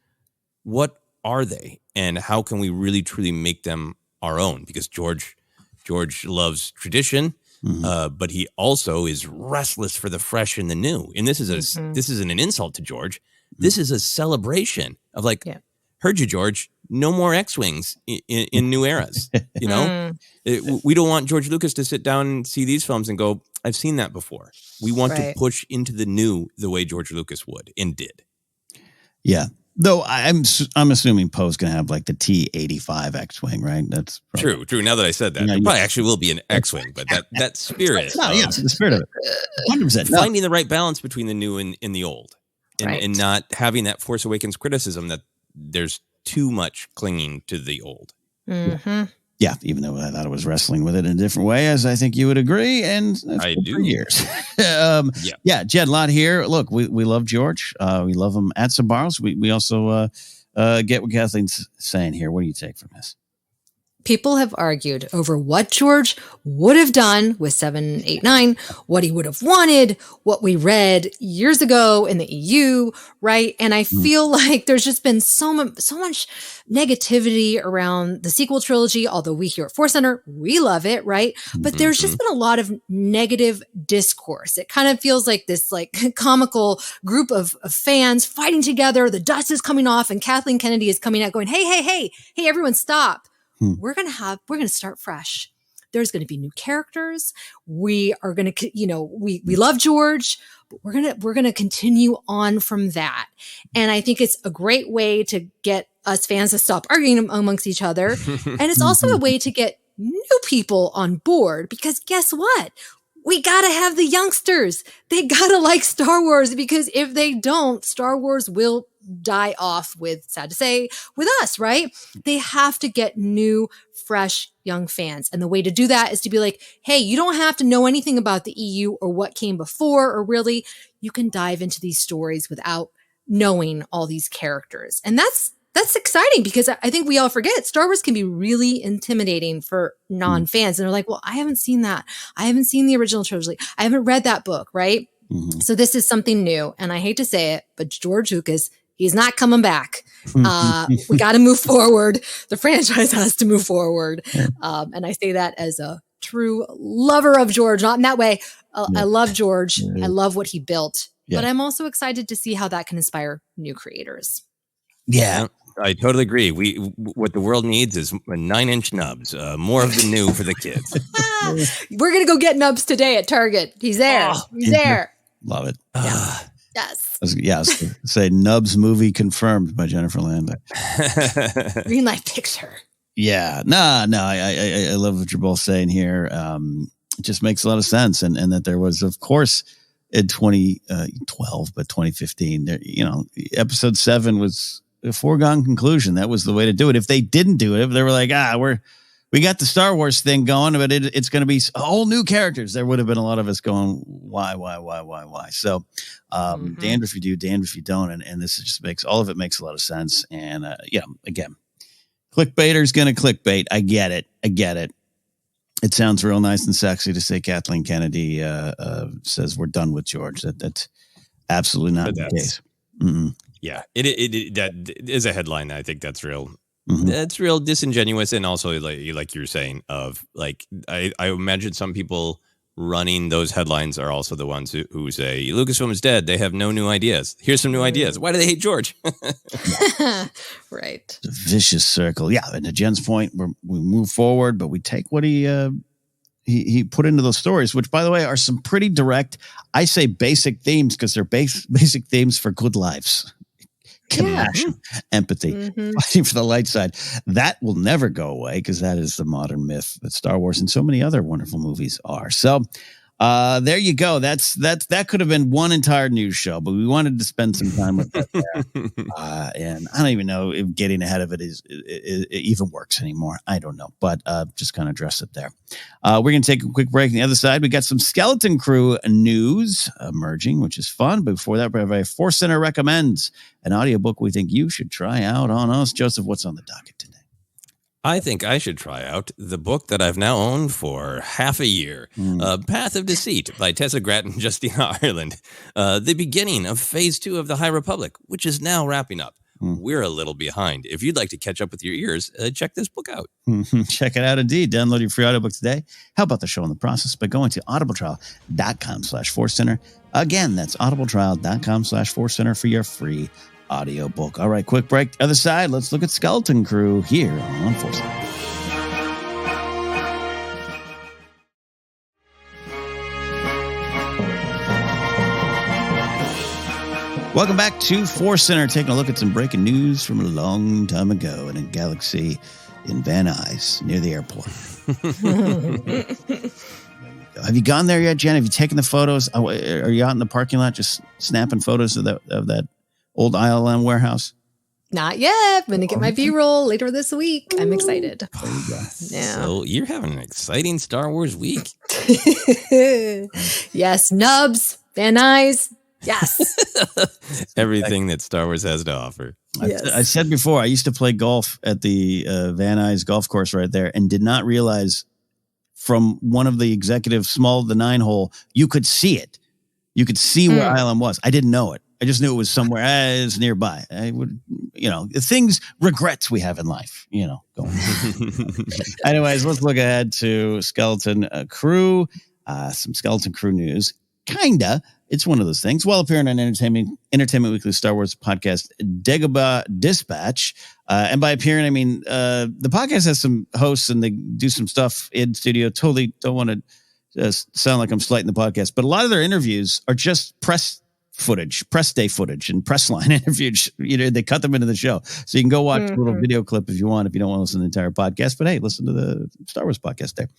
What are they? And how can we really, truly make them our own? Because George loves tradition, but he also is restless for the fresh and the new. And this isn't an insult to George. This is a celebration of heard you, George. No more X-Wings in new eras. You know, we don't want George Lucas to sit down and see these films and go, I've seen that before. We want to push into the new the way George Lucas would and did. Yeah. Though I'm assuming Poe's going to have like the T-85 X-Wing, right? That's true. Now that I said that, it probably actually will be an X-Wing, but that spirit. The spirit of it. 100%. Finding the right balance between the new and the old. And not having that Force Awakens criticism that there's too much clinging to the old. Yeah, even though I thought it was wrestling with it in a different way, as I think you would agree, and I do. For years. Jed, a lot here. Look, we love George. We love him at Sabaros. We also get what Kathleen's saying here. What do you take from this? People have argued over what George would have done with 7, 8, 9, what he would have wanted, what we read years ago in the EU, right? And I feel like there's just been so much negativity around the sequel trilogy, although we here at ForceCenter, we love it, right? But there's just been a lot of negative discourse. It kind of feels like this comical group of fans fighting together. The dust is coming off and Kathleen Kennedy is coming out going, hey, everyone stop. We're going to start fresh. There's going to be new characters. We are going to, we love George, but we're going to continue on from that. And I think it's a great way to get us fans to stop arguing amongst each other. And it's also a way to get new people on board because guess what? We got to have the youngsters. They got to like Star Wars because if they don't, Star Wars will die off with, sad to say, with us, right? They have to get new, fresh, young fans. And the way to do that is to be like, hey, you don't have to know anything about the EU or what came before, or really, you can dive into these stories without knowing all these characters. And that's exciting because I think we all forget Star Wars can be really intimidating for non-fans. And they're like, well, I haven't seen that. I haven't seen the original trilogy. I haven't read that book, right? So this is something new. And I hate to say it, but George Lucas, he's not coming back. We got to move forward. The franchise has to move forward. And I say that as a true lover of George, not in that way. I love George. I love what he built. But I'm also excited to see how that can inspire new creators. Yeah. I totally agree. What the world needs is 9-inch nubs, more of the new for the kids. We're going to go get nubs today at Target. He's there. He's there. Love it. Yes. Yes. Say Nubs movie confirmed by Jennifer Landa. Green light picture. Yeah. No. I love what you're both saying here. It just makes a lot of sense. And that there was, of course, in 2012, but 2015, there, episode 7 was a foregone conclusion. That was the way to do it. If they didn't do it, if they were like, we got the Star Wars thing going, but it's going to be all new characters, there would have been a lot of us going, why? So, damned if you do, damned if you don't. And this just makes all of it makes a lot of sense. And, again, clickbaiter's going to clickbait. I get it. It sounds real nice and sexy to say Kathleen Kennedy says we're done with George. That's absolutely not the case. Yeah, it that is a headline. I think that's real. That's real disingenuous, and also like you're saying, of like I imagine some people running those headlines are also the ones who say Lucasfilm is dead. They have no new ideas. Here's some new ideas. Why do they hate George? Right. It's a vicious circle. Yeah, and to Jen's point, we move forward, but we take what he put into those stories, which, by the way, are some pretty direct, I say basic themes because they're basic themes for good lives. Compassion, empathy, fighting for the light side. That will never go away because that is the modern myth that Star Wars and so many other wonderful movies are. So There you go. That could have been one entire news show, but we wanted to spend some time with that there. And I don't even know if getting ahead of it it even works anymore. I don't know, but just kind of address it there. We're going to take a quick break. On the other side, we got some Skeleton Crew news emerging, which is fun. But before that, we have a ForceCenter recommends an audiobook we think you should try out on us. Joseph, what's on the docket today? I think I should try out the book that I've now owned for half a year, Path of Deceit by Tessa Grattan and Justina Ireland. The beginning of Phase 2 of the High Republic, which is now wrapping up. We're a little behind. If you'd like to catch up with your ears, check this book out. Check it out indeed. Download your free audiobook today. Help out the show in the process by going to audibletrial.com/ForceCenter. Again, that's audibletrial.com/ForceCenter for your free audiobook. All right, quick break. Other side, let's look at Skeleton Crew here on ForceCenter. Welcome back to ForceCenter, taking a look at some breaking news from a long time ago in a galaxy in Van Nuys near the airport. Have you gone there yet, Jen? Have you taken the photos? Are you out in the parking lot just snapping photos of that old ILM warehouse? Not yet. I'm going to get my B-roll later this week. I'm excited. There you go. Yeah. So you're having an exciting Star Wars week. Yes, Nubs, Van Nuys. Yes. Everything that Star Wars has to offer. Yes. I said before, I used to play golf at the Van Nuys golf course right there and did not realize from one of the executives, the 9-hole, you could see it. You could see where ILM was. I didn't know it. I just knew it was somewhere it's nearby. I would, the regrets we have in life, going. Anyways, let's look ahead to Skeleton Crew. Some Skeleton Crew news. Kinda. It's one of those things. Well, appearing on Entertainment Weekly Star Wars podcast, Dagobah Dispatch. And by appearing, I mean, the podcast has some hosts and they do some stuff in studio. Totally don't want to sound like I'm slighting the podcast, but a lot of their interviews are just press day footage and press line interviews. They cut them into the show. So you can go watch a little video clip if you want, if you don't want to listen to the entire podcast. But hey, listen to the Star Wars podcast there.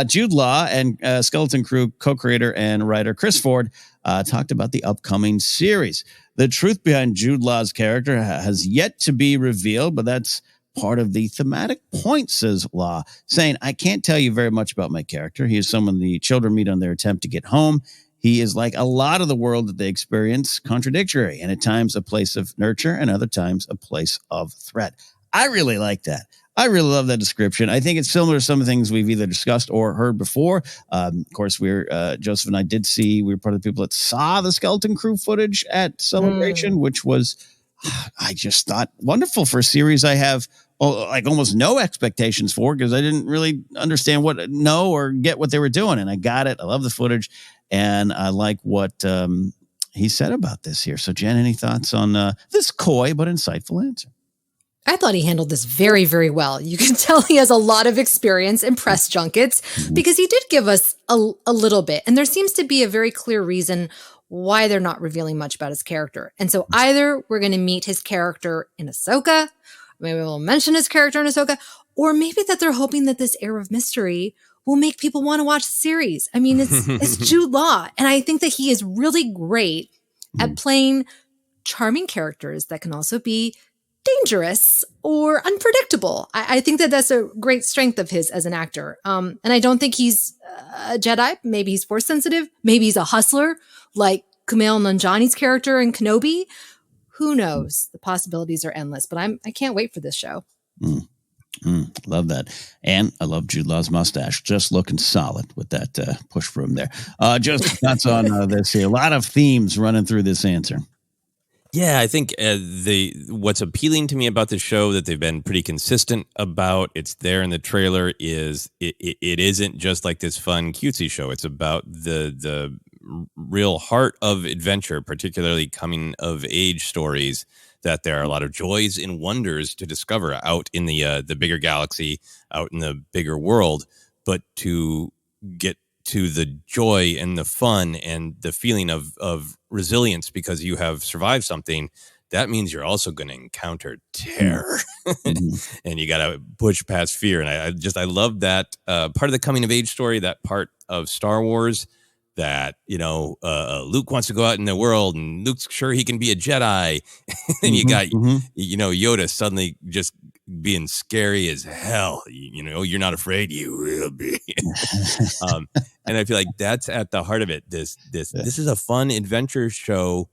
Jude Law and Skeleton Crew co-creator and writer Chris Ford talked about the upcoming series. The truth behind Jude Law's character has yet to be revealed, but that's part of the thematic point, says Law, saying, I can't tell you very much about my character. He is someone the children meet on their attempt to get home. He is like a lot of the world that they experience, contradictory, and at times a place of nurture and other times a place of threat. I really like that. I really love that description. I think it's similar to some of the things we've either discussed or heard before. Of course, Joseph and I we were part of the people that saw the Skeleton Crew footage at Celebration, which was, I just thought, wonderful for a series I have almost no expectations for because I didn't really understand or get what they were doing. And I got it. I love the footage. And I like what he said about this here. So, Jen, any thoughts on this coy but insightful answer? I thought he handled this very, very well. You can tell he has a lot of experience in press junkets because he did give us a little bit. And there seems to be a very clear reason why they're not revealing much about his character. And so either we're going to meet his character in Ahsoka, maybe we'll mention his character in Ahsoka, or maybe that they're hoping that this air of mystery will make people want to watch the series. I mean, it's Jude Law. And I think that he is really great at playing charming characters that can also be dangerous or unpredictable. I think that that's a great strength of his as an actor. And I don't think he's a Jedi. Maybe he's force sensitive. Maybe he's a hustler like Kumail Nanjiani's character in Kenobi. Who knows? The possibilities are endless, but I can't wait for this show. Love that. And I love Jude Law's mustache. Just looking solid with that push broom there. Just thoughts on this here. A lot of themes running through this answer. Yeah, I think what's appealing to me about the show that they've been pretty consistent about, it's there in the trailer, is it isn't just like this fun cutesy show. It's about the real heart of adventure, particularly coming of age stories, that there are a lot of joys and wonders to discover out in the bigger galaxy, out in the bigger world, but to get to the joy and the fun and the feeling of resilience because you have survived something, that means you're also going to encounter terror and you got to push past fear. And I love that part of the coming of age story, that part of Star Wars that, Luke wants to go out in the world and Luke's sure he can be a Jedi. And you got, Yoda suddenly just being scary as hell. You're not afraid, you will be. And I feel like that's at the heart of it. This is a fun adventure show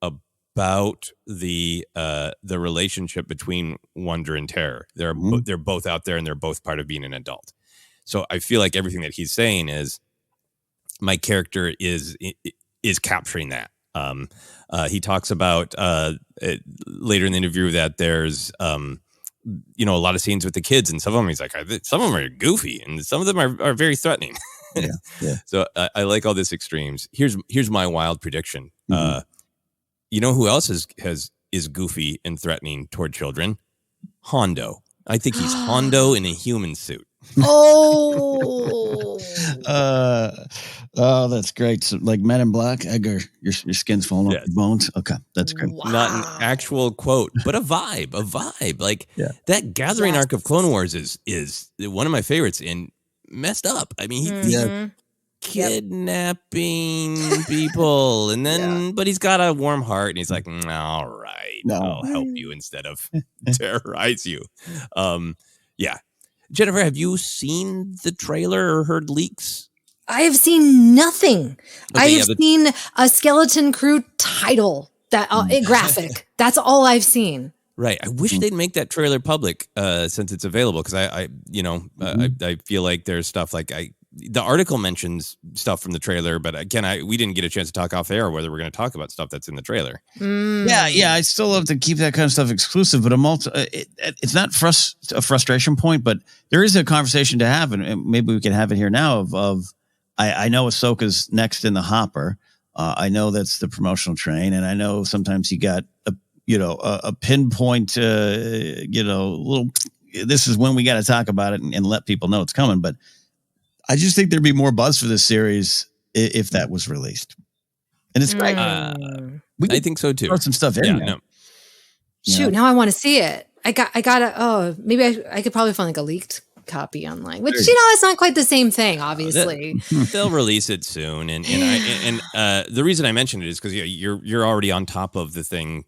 about the relationship between wonder and terror. They're both out there and they're both part of being an adult. So I feel like everything that he's saying is my character is capturing that. He talks about later in the interview that there's a lot of scenes with the kids, and some of them he's like, some of them are goofy and some of them are very threatening. Yeah. So I like all this extremes. Here's my wild prediction. You know who else is goofy and threatening toward children? Hondo. I think he's Hondo in a human suit. Oh, that's great. So, like Men in Black, Edgar, your skin's falling off your bones. Okay, that's great. wow. Not an actual quote, but a vibe. Like that gathering arc of Clone Wars is one of my favorites and messed up. I mean, he's kidnapping people, and then but he's got a warm heart, and he's like, all right, I'll help you instead of terrorize you. Jennifer, have you seen the trailer or heard leaks? I have seen nothing. Okay, I have seen a Skeleton Crew title that graphic. That's all I've seen. Right. I wish they'd make that trailer public since it's available, because I feel like there's stuff like the article mentions stuff from the trailer, but again, we didn't get a chance to talk off air whether we're going to talk about stuff that's in the trailer. Yeah. I still love to keep that kind of stuff exclusive, but I'm also it's not a frustration point, but there is a conversation to have, and maybe we can have it here now. I know Ahsoka's next in the hopper. I know that's the promotional train, and I know sometimes you got a pinpoint, little. This is when we got to talk about it and let people know it's coming, but. I just think there'd be more buzz for this series if that was released. And it's great. I think so too. Throw some stuff in there. No. Shoot, now I want to see it. I gotta, maybe I could probably find like a leaked copy online, which, it's not quite the same thing, obviously. They'll release it soon. And the reason I mentioned it is because you're already on top of the thing.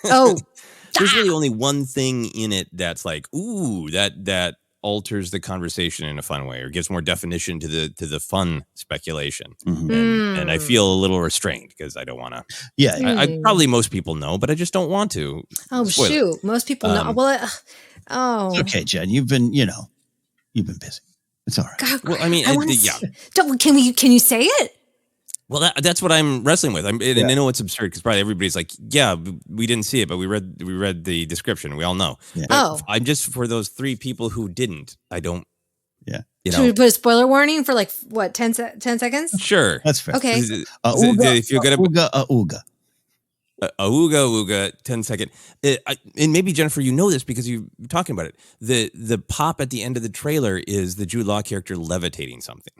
There's really only one thing in it that's like, ooh, that alters the conversation in a fun way or gives more definition to the fun speculation. And I feel a little restrained because I don't want to. I probably most people know, but I just don't want to. Shoot, most people know. Well, it's okay, Jen. You've been busy. It's all right. God, well, I mean, can you say it? Well, that's what I'm wrestling with. And I know it's absurd because probably everybody's like, yeah, we didn't see it, but we read the description. We all know. Yeah. I'm just for those 3 people who didn't. I don't. Yeah. Should we put a spoiler warning for like what 10 seconds? Sure, that's fair. Okay. If you're gonna ooga. 10 second. And maybe Jennifer, you know this because you're talking about it. The pop at the end of the trailer is the Jude Law character levitating something.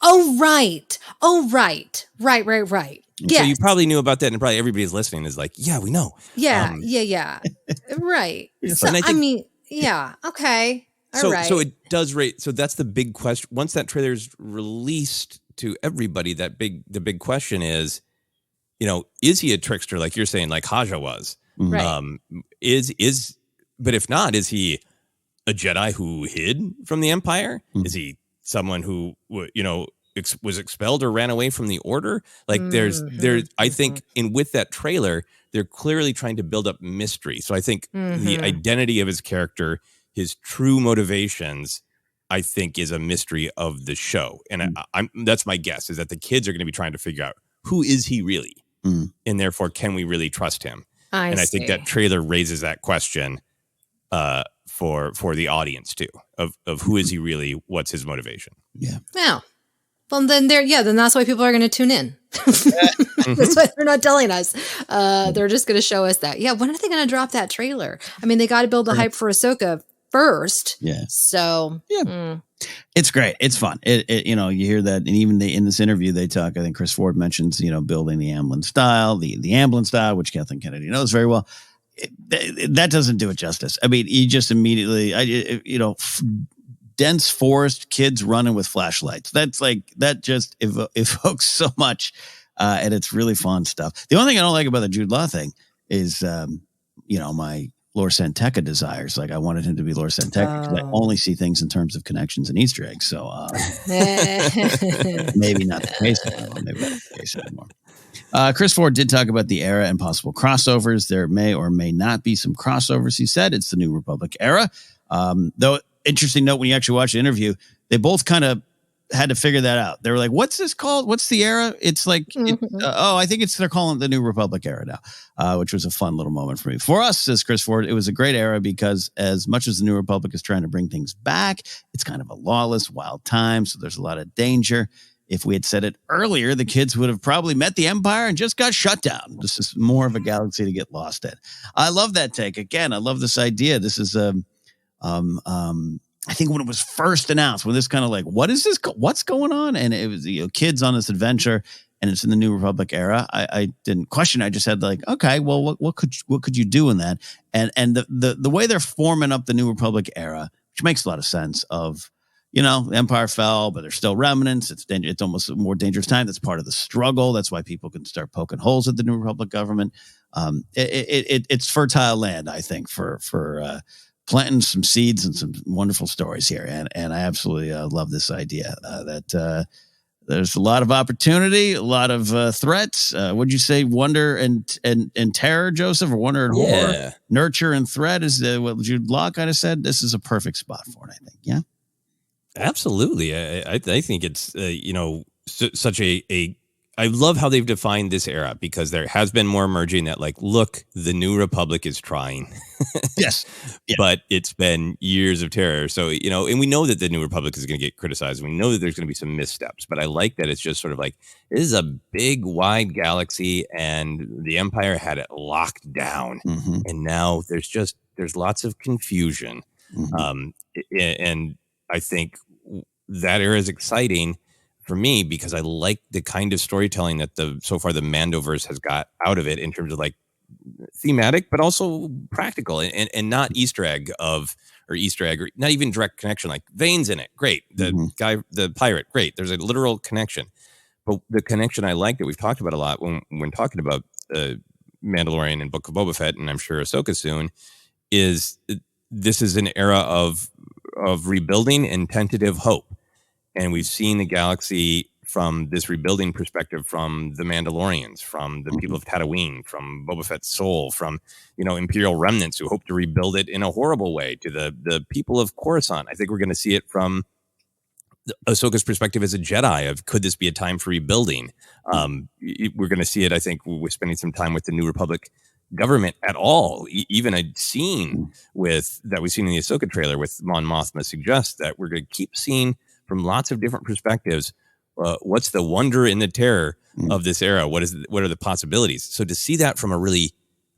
Oh, right. Yes. So you probably knew about that, and probably everybody's listening is like, yeah, we know. Yeah. Right. So, okay. All right. So it does rate. So that's the big question. Once that trailer is released to everybody, the big question is, is he a trickster like you're saying, like Haja was? Right. But if not, is he a Jedi who hid from the Empire? Is he someone who was expelled or ran away from the Order? Like I think with that trailer, they're clearly trying to build up mystery. So I think the identity of his character, his true motivations, I think is a mystery of the show. And that's my guess, is that the kids are going to be trying to figure out, who is he really? And therefore, can we really trust him? I think that trailer raises that question for the audience too, of who is he really? What's his motivation? Yeah. Well, then then that's why people are going to tune in. That's why they're not telling us. They're just going to show us that. Yeah. When are they going to drop that trailer? I mean, they got to build the hype for Ahsoka first. Yeah. So it's great. It's fun. You hear that, and even in this interview they talk. I think Chris Ford mentions building the Amblin style, the Amblin style, which Kathleen Kennedy knows very well. That doesn't do it justice. I mean, you just immediately, dense forest, kids running with flashlights. That just evokes so much. And it's really fun stuff. The only thing I don't like about the Jude Law thing is, my Lor San Tekka desires. Like I wanted him to be Lor San Tekka because I only see things in terms of connections and Easter eggs. So maybe not the case anymore. Maybe not the case anymore. Chris Ford did talk about the era and possible crossovers. There may or may not be some crossovers. He said it's the New Republic era. Though, interesting note, when you actually watch the interview, they both kind of had to figure that out. They were like, what's this called? What's the era? It's like, I think they're calling it the New Republic era now, which was a fun little moment for me. For us, says Chris Ford, it was a great era because as much as the New Republic is trying to bring things back, it's kind of a lawless, wild time. So there's a lot of danger. If we had said it earlier, the kids would have probably met the Empire and just got shut down. This is more of a galaxy to get lost in. I love that take. Again, I love this idea. This is I think when it was first announced, when this kind of like, what is this? What's going on? And it was, kids on this adventure, and it's in the New Republic era. I didn't question. I just had like, okay, well, what could you do in that? And the way they're forming up the New Republic era, which makes a lot of sense. Of the Empire fell, but there's still remnants. It's almost a more dangerous time. That's part of the struggle. That's why people can start poking holes at the New Republic government. It's fertile land, I think, for planting some seeds and some wonderful stories here. And I absolutely love this idea that there's a lot of opportunity, a lot of threats. Would you say wonder and terror, Joseph, or wonder and horror? Nurture and threat is what Jude Law kind of said. This is a perfect spot for it, I think. Yeah. Absolutely. I think it's, such a I love how they've defined this era, because there has been more emerging that like, look, the New Republic is trying. Yes. Yeah. But it's been years of terror. So, and we know that the New Republic is going to get criticized. We know that there's going to be some missteps, but I like that it's just sort of like, this is a big, wide galaxy and the Empire had it locked down. Mm-hmm. And now there's lots of confusion. Mm-hmm. And I think that era is exciting for me because I like the kind of storytelling that so far the Mandoverse has got out of it in terms of like thematic, but also practical and not Easter egg or not even direct connection, like veins in it. Great. The pirate. Great. There's a literal connection, but the connection I like that we've talked about a lot when talking about Mandalorian and Book of Boba Fett, and I'm sure Ahsoka soon, is this is an era of rebuilding and tentative hope. And we've seen the galaxy from this rebuilding perspective from the Mandalorians, from the people of Tatooine, from Boba Fett's soul, from, Imperial remnants who hope to rebuild it in a horrible way, to the people of Coruscant. I think we're going to see it from Ahsoka's perspective as a Jedi of, could this be a time for rebuilding? We're going to see it, I think, with spending some time with the New Republic government at all. Even a scene that we've seen in the Ahsoka trailer with Mon Mothma suggests that we're going to keep seeing from lots of different perspectives what's the wonder and the terror of this era. What are the possibilities? So to see that from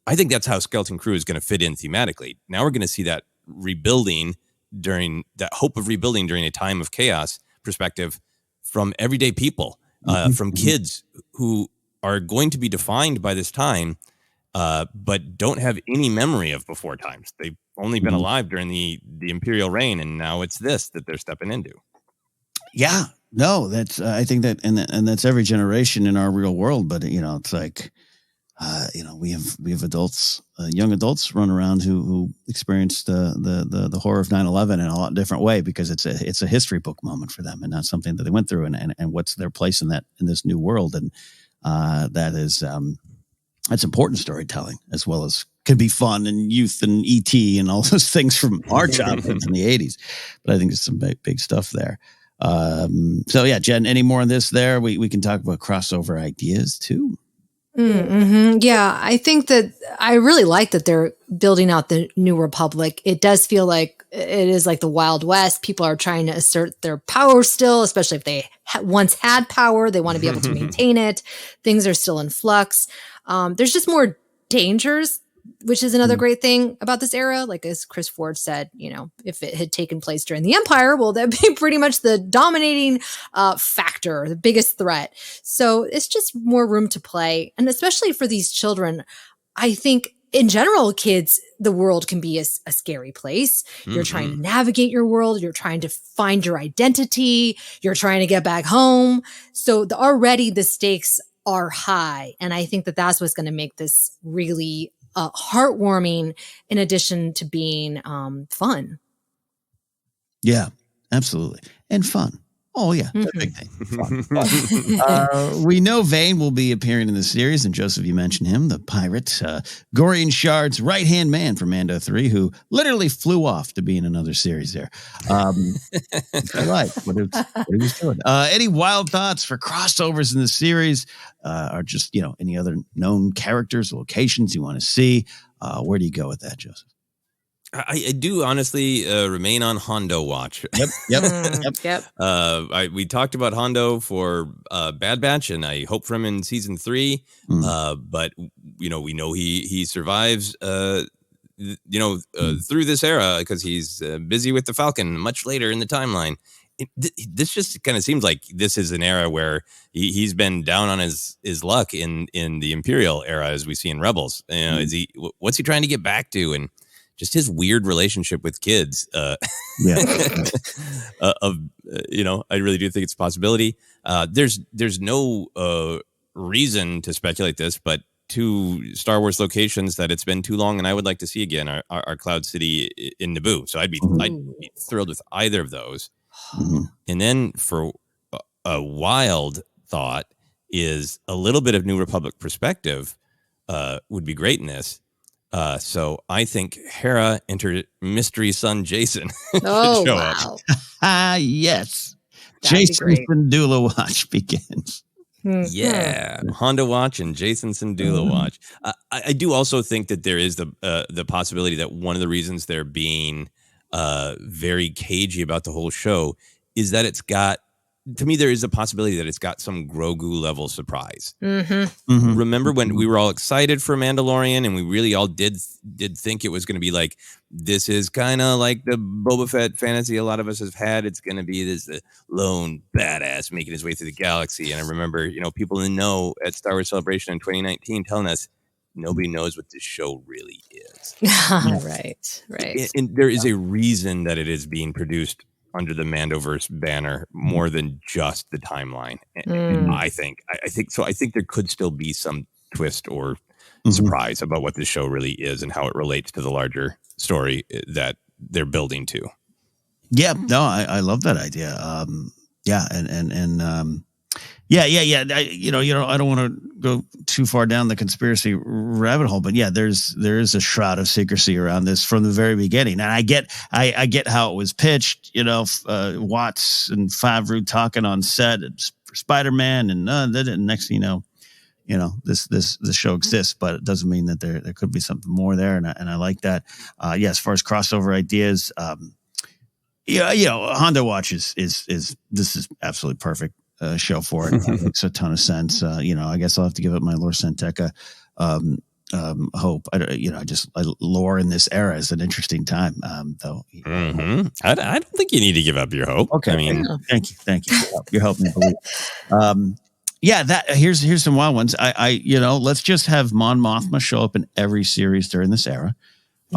I think that's how Skeleton Crew is going to fit in thematically. Now we're going to see that rebuilding during that hope of rebuilding during a time of chaos perspective from everyday people, from kids who are going to be defined by this time, but don't have any memory of before times. They've only been alive during the Imperial reign, and now it's this that they're stepping into. Yeah, no, that's I think that, and that's every generation in our real world. But it's like, we have adults, young adults run around who experienced the horror of 9/11 in a lot different way, because it's a history book moment for them and not something that they went through, and what's their place in this new world, and that's important storytelling, as well as can be fun and youth and ET and all those things from our childhoods in the 80s. But I think there's some big stuff there. So yeah, Jen, any more on this there? We can talk about crossover ideas too. Mm-hmm. Yeah, I think that I really like that they're building out the New Republic. It does feel like it is like the Wild West. People are trying to assert their power still, especially if they once had power. They want to be able to maintain it. Things are still in flux. There's just more dangers, which is another great thing about this era. Like as Chris Ford said, if it had taken place during the Empire, well, that'd be pretty much the dominating factor, the biggest threat. So it's just more room to play. And especially for these children, I think in general, kids, the world can be a scary place. You're trying to navigate your world. You're trying to find your identity. You're trying to get back home. So already the stakes are high. And I think that that's what's going to make this really heartwarming in addition to being fun. Yeah, absolutely. And fun. Oh, yeah. That's a big thing. Fun. We know Vane will be appearing in the series, and Joseph, you mentioned him, the pirate, Gorian Shard's right-hand man from Mando 3, who literally flew off to be in another series there. I like what he was doing. Any wild thoughts for crossovers in the series, or just, any other known characters, locations you want to see? Where do you go with that, Joseph? I do honestly remain on Hondo watch. Yep. We talked about Hondo for Bad Batch, and I hope for him in season 3. But we know he survives. Through this era because he's busy with the Falcon much later in the timeline. This just kind of seems like this is an era where he's been down on his luck in the Imperial era, as we see in Rebels. What's he trying to get back to? And just his weird relationship with kids. I really do think it's a possibility. There's no reason to speculate this, but 2 Star Wars locations that it's been too long and I would like to see again are Cloud City in Naboo. So I'd be thrilled with either of those. And then for a wild thought is a little bit of New Republic perspective would be great in this. So I think Hera and her mystery son Jason should show up. Yes. That'd Jason Syndulla watch begins. Yeah, Honda watch and Jason Syndulla watch. I do also think that there is the possibility that one of the reasons they're being very cagey about the whole show is that it's got. To me, there is a possibility that it's got some Grogu level surprise. Remember when we were all excited for Mandalorian and we really all did think it was going to be like, this is kind of like the Boba Fett fantasy a lot of us have had. It's going to be this lone badass making his way through the galaxy. And I remember, people in the know at Star Wars Celebration in 2019 telling us nobody knows what this show really is. Right. And there is a reason that it is being produced under the Mandoverse banner more than just the timeline. I think so. I think there could still be some twist or surprise about what this show really is and how it relates to the larger story that they're building to. Yeah, no, I love that idea. I don't want to go too far down the conspiracy rabbit hole, but yeah, there is a shroud of secrecy around this from the very beginning. And I get how it was pitched, Watts and Favreau talking on set for Spider-Man and next thing this show exists, but it doesn't mean that there could be something more there. And I like that. As far as crossover ideas, Honda Watch is this is absolutely perfect. Show for it. It makes a ton of sense. I guess I'll have to give it my Lore Santeca hope. Lore in this era is an interesting time, though. I don't think you need to give up your hope. Okay, I mean, thank you. You're helping me believe. Here's some wild ones. Let's just have Mon Mothma show up in every series during this era.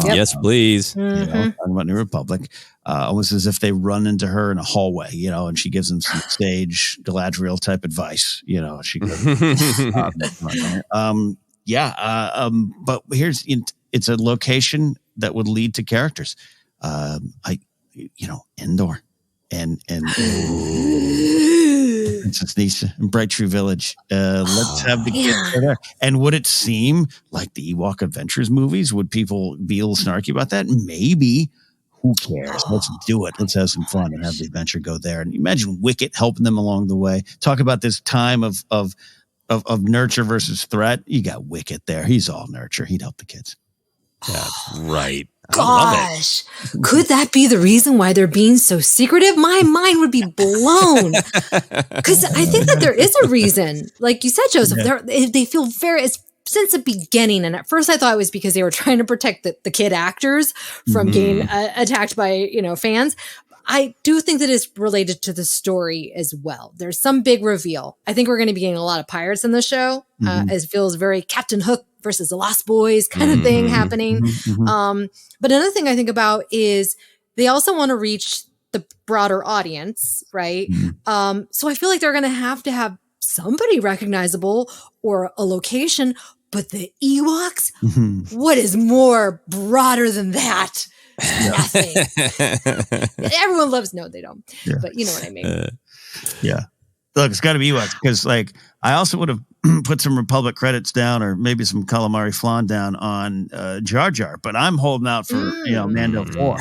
Yes, please. Talking about New Republic, almost as if they run into her in a hallway, and she gives them some stage Galadriel type advice. She goes, but it's a location that would lead to characters. Endor and Princess Nisa and Bright Tree Village. Let's have the kids there. And would it seem like the Ewok Adventures movies? Would people be a little snarky about that? Maybe. Who cares? Let's do it. Let's have some fun and have the adventure go there. And imagine Wicket helping them along the way. Talk about this time of nurture versus threat. You got Wicket there. He's all nurture. He'd help the kids. That's right. Gosh, could that be the reason why they're being so secretive? My mind would be blown. Because I think that there is a reason. Like you said, Joseph, they feel since the beginning. And at first I thought it was because they were trying to protect the kid actors from getting attacked by, fans. I do think that it's related to the story as well. There's some big reveal. I think we're going to be getting a lot of pirates in the show. As it feels very Captain Hook versus the Lost Boys kind of thing happening. But another thing I think about is they also want to reach the broader audience, right? So I feel like they're going to have somebody recognizable or a location. But the Ewoks, what is more broader than that? Nothing. Everyone loves, no, they don't. Yeah. But you know what I mean. Yeah. Look, it's got to be Ewoks because, like, I also would have put some Republic credits down or maybe some calamari flan down on Jar Jar, but I'm holding out for Mando 4.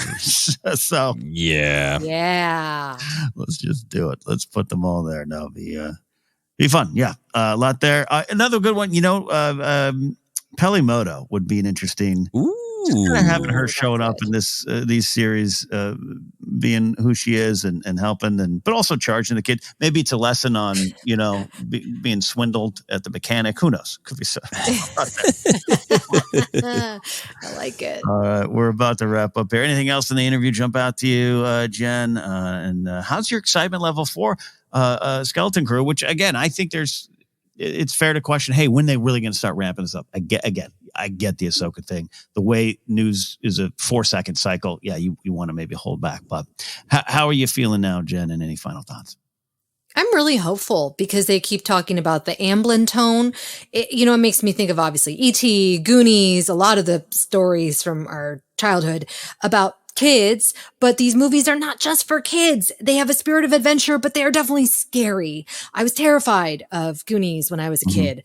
So yeah, let's just do it. Let's put them all there. No, be fun. Yeah, a lot there. Another good one, Pelimoto would be an interesting. Just kind of having her showing up in these series, being who she is and helping, but also charging the kid. Maybe it's a lesson on being swindled at the mechanic. Who knows? Could be so. I like it. We're about to wrap up here. Anything else in the interview jump out to you, Jen? And how's your excitement level for Skeleton Crew? Which again, I think it's fair to question, hey, when they really going to start ramping this up? I get the Ahsoka thing. The way news is a 4-second cycle. Yeah, you want to maybe hold back. But how are you feeling now, Jen, and any final thoughts? I'm really hopeful because they keep talking about the Amblin tone. It makes me think of obviously E.T., Goonies, a lot of the stories from our childhood about kids, but these movies are not just for kids. They have a spirit of adventure, but they are definitely scary. I was terrified of Goonies when I was a kid.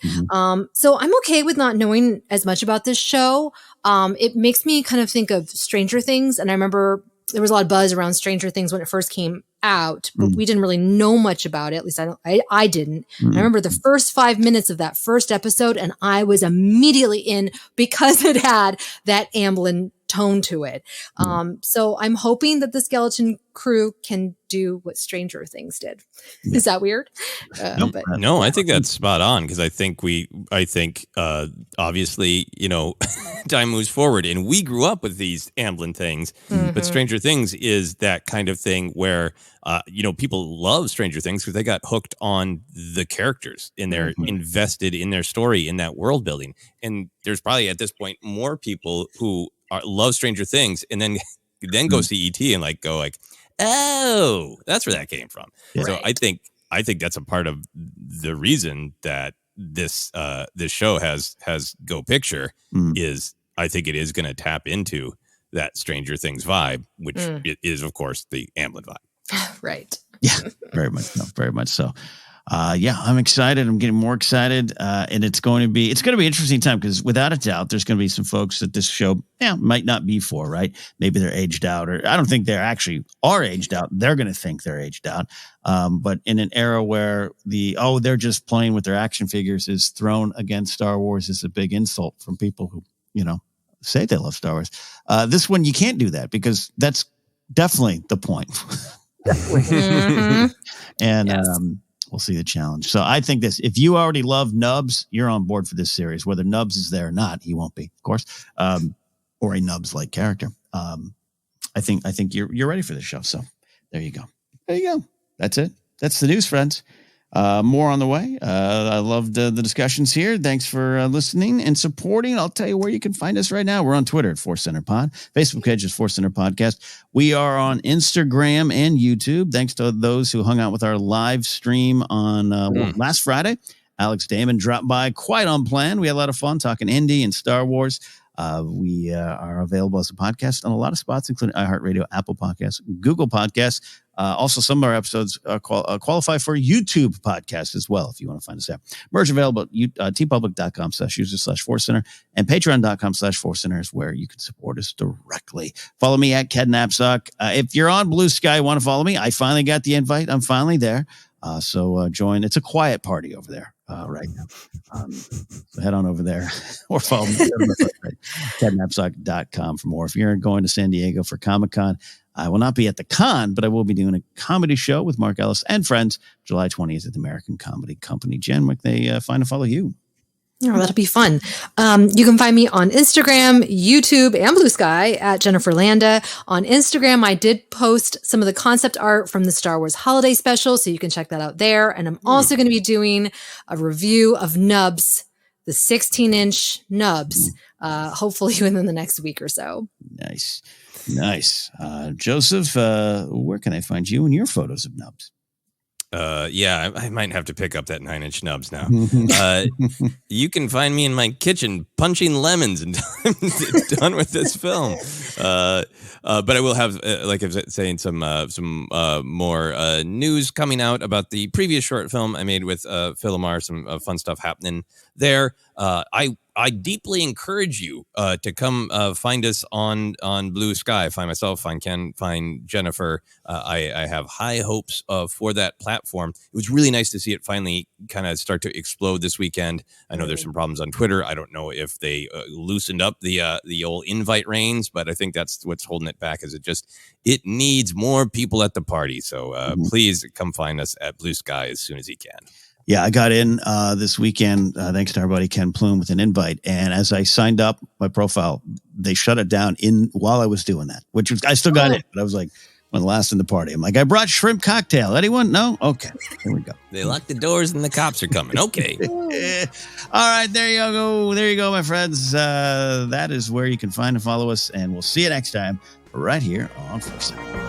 So I'm okay with not knowing as much about this show. It makes me kind of think of Stranger Things. And I remember there was a lot of buzz around Stranger Things when it first came out, but we didn't really know much about it. At least I didn't. I remember the first 5 minutes of that first episode and I was immediately in because it had that Amblin tone to it. So I'm hoping that the Skeleton Crew can do what Stranger Things did. Is that weird? No, I think that's spot on because I think obviously, time moves forward and we grew up with these Amblin things, but Stranger Things is that kind of thing where, people love Stranger Things because they got hooked on the characters and they're invested in their story, in that world building. And there's probably at this point more people who love Stranger Things and then go see E.T. and oh, that's where that came from. Yeah. So I think that's a part of the reason that this show has Go Picture is I think it is going to tap into that Stranger Things vibe, which it is of course the Amblin vibe. Right. Yeah, very much so. Very much so. I'm excited. I'm getting more excited. And it's going to be an interesting time because without a doubt, there's going to be some folks that this show might not be for, right? Maybe they're aged out, or I don't think they actually are aged out. They're going to think they're aged out. But in an era where they're just playing with their action figures is thrown against Star Wars is a big insult from people who, say they love Star Wars. This one, you can't do that because that's definitely the point. And, yes. We'll see the challenge. So I think if you already love Nubs, you're on board for this series. Whether Nubs is there or not, he won't be, of course, or a Nubs-like character. I think you're ready for this show. So there you go. There you go. That's it. That's the news, friends. More on the way. I loved the discussions here. Thanks for listening and supporting. I'll tell you where you can find us right now. We're on Twitter at ForceCenter Pod. Facebook page is ForceCenter Podcast. We are on Instagram and YouTube. Thanks to those who hung out with our live stream on last Friday. Alex Damon dropped by quite unplanned. We had a lot of fun talking Indy and Star Wars. We are available as a podcast on a lot of spots, including iHeartRadio, Apple Podcasts, Google Podcasts. Also, some of our episodes qualify for YouTube podcasts as well, if you want to find us there. Merch available at tpublic.com/user/ForceCenter and patreon.com/ForceCenter is where you can support us directly. Follow me at Ken Napzok. If you're on Blue Sky, want to follow me, I finally got the invite. I'm finally there. So join. It's a quiet party over there right now. So head on over there or follow me at KenNapzok.com for more. If you're going to San Diego for Comic-Con, I will not be at the con, but I will be doing a comedy show with Mark Ellis and friends July 20th at the American Comedy Company. Jen, where can they find and follow you? Oh, that'll be fun. You can find me on Instagram, YouTube, and Blue Sky at Jennifer Landa. On Instagram, I did post some of the concept art from the Star Wars Holiday Special, so you can check that out there. And I'm also going to be doing a review of Nubs, the 16-inch Nubs, hopefully within the next week or so. Nice. Joseph, where can I find you and your photos of Nubs? Yeah, I might have to pick up that 9-inch Nubs now. You can find me in my kitchen punching lemons until I'm done with this film. But I will have, like I was saying, some more news coming out about the previous short film I made with Phil Lamar. Some fun stuff happening there. I deeply encourage you to come find us on Blue Sky. Find myself, find Ken, find Jennifer. I have high hopes for that platform. It was really nice to see it finally kind of start to explode this weekend. I know there's some problems on Twitter. I don't know if they loosened up the old invite reins, but I think that's what's holding it back. Is it needs more people at the party. So please come find us at Blue Sky as soon as you can. Yeah, I got in this weekend, thanks to our buddy Ken Plume, with an invite. And as I signed up my profile, they shut it down while I was doing that, I still got in. But I was like, one of the last in the party. I'm like, I brought shrimp cocktail. Anyone? No? Okay. Here we go. They locked the doors and the cops are coming. Okay. All right. There you go. There you go, my friends. That is where you can find and follow us. And we'll see you next time right here on ForceCenter.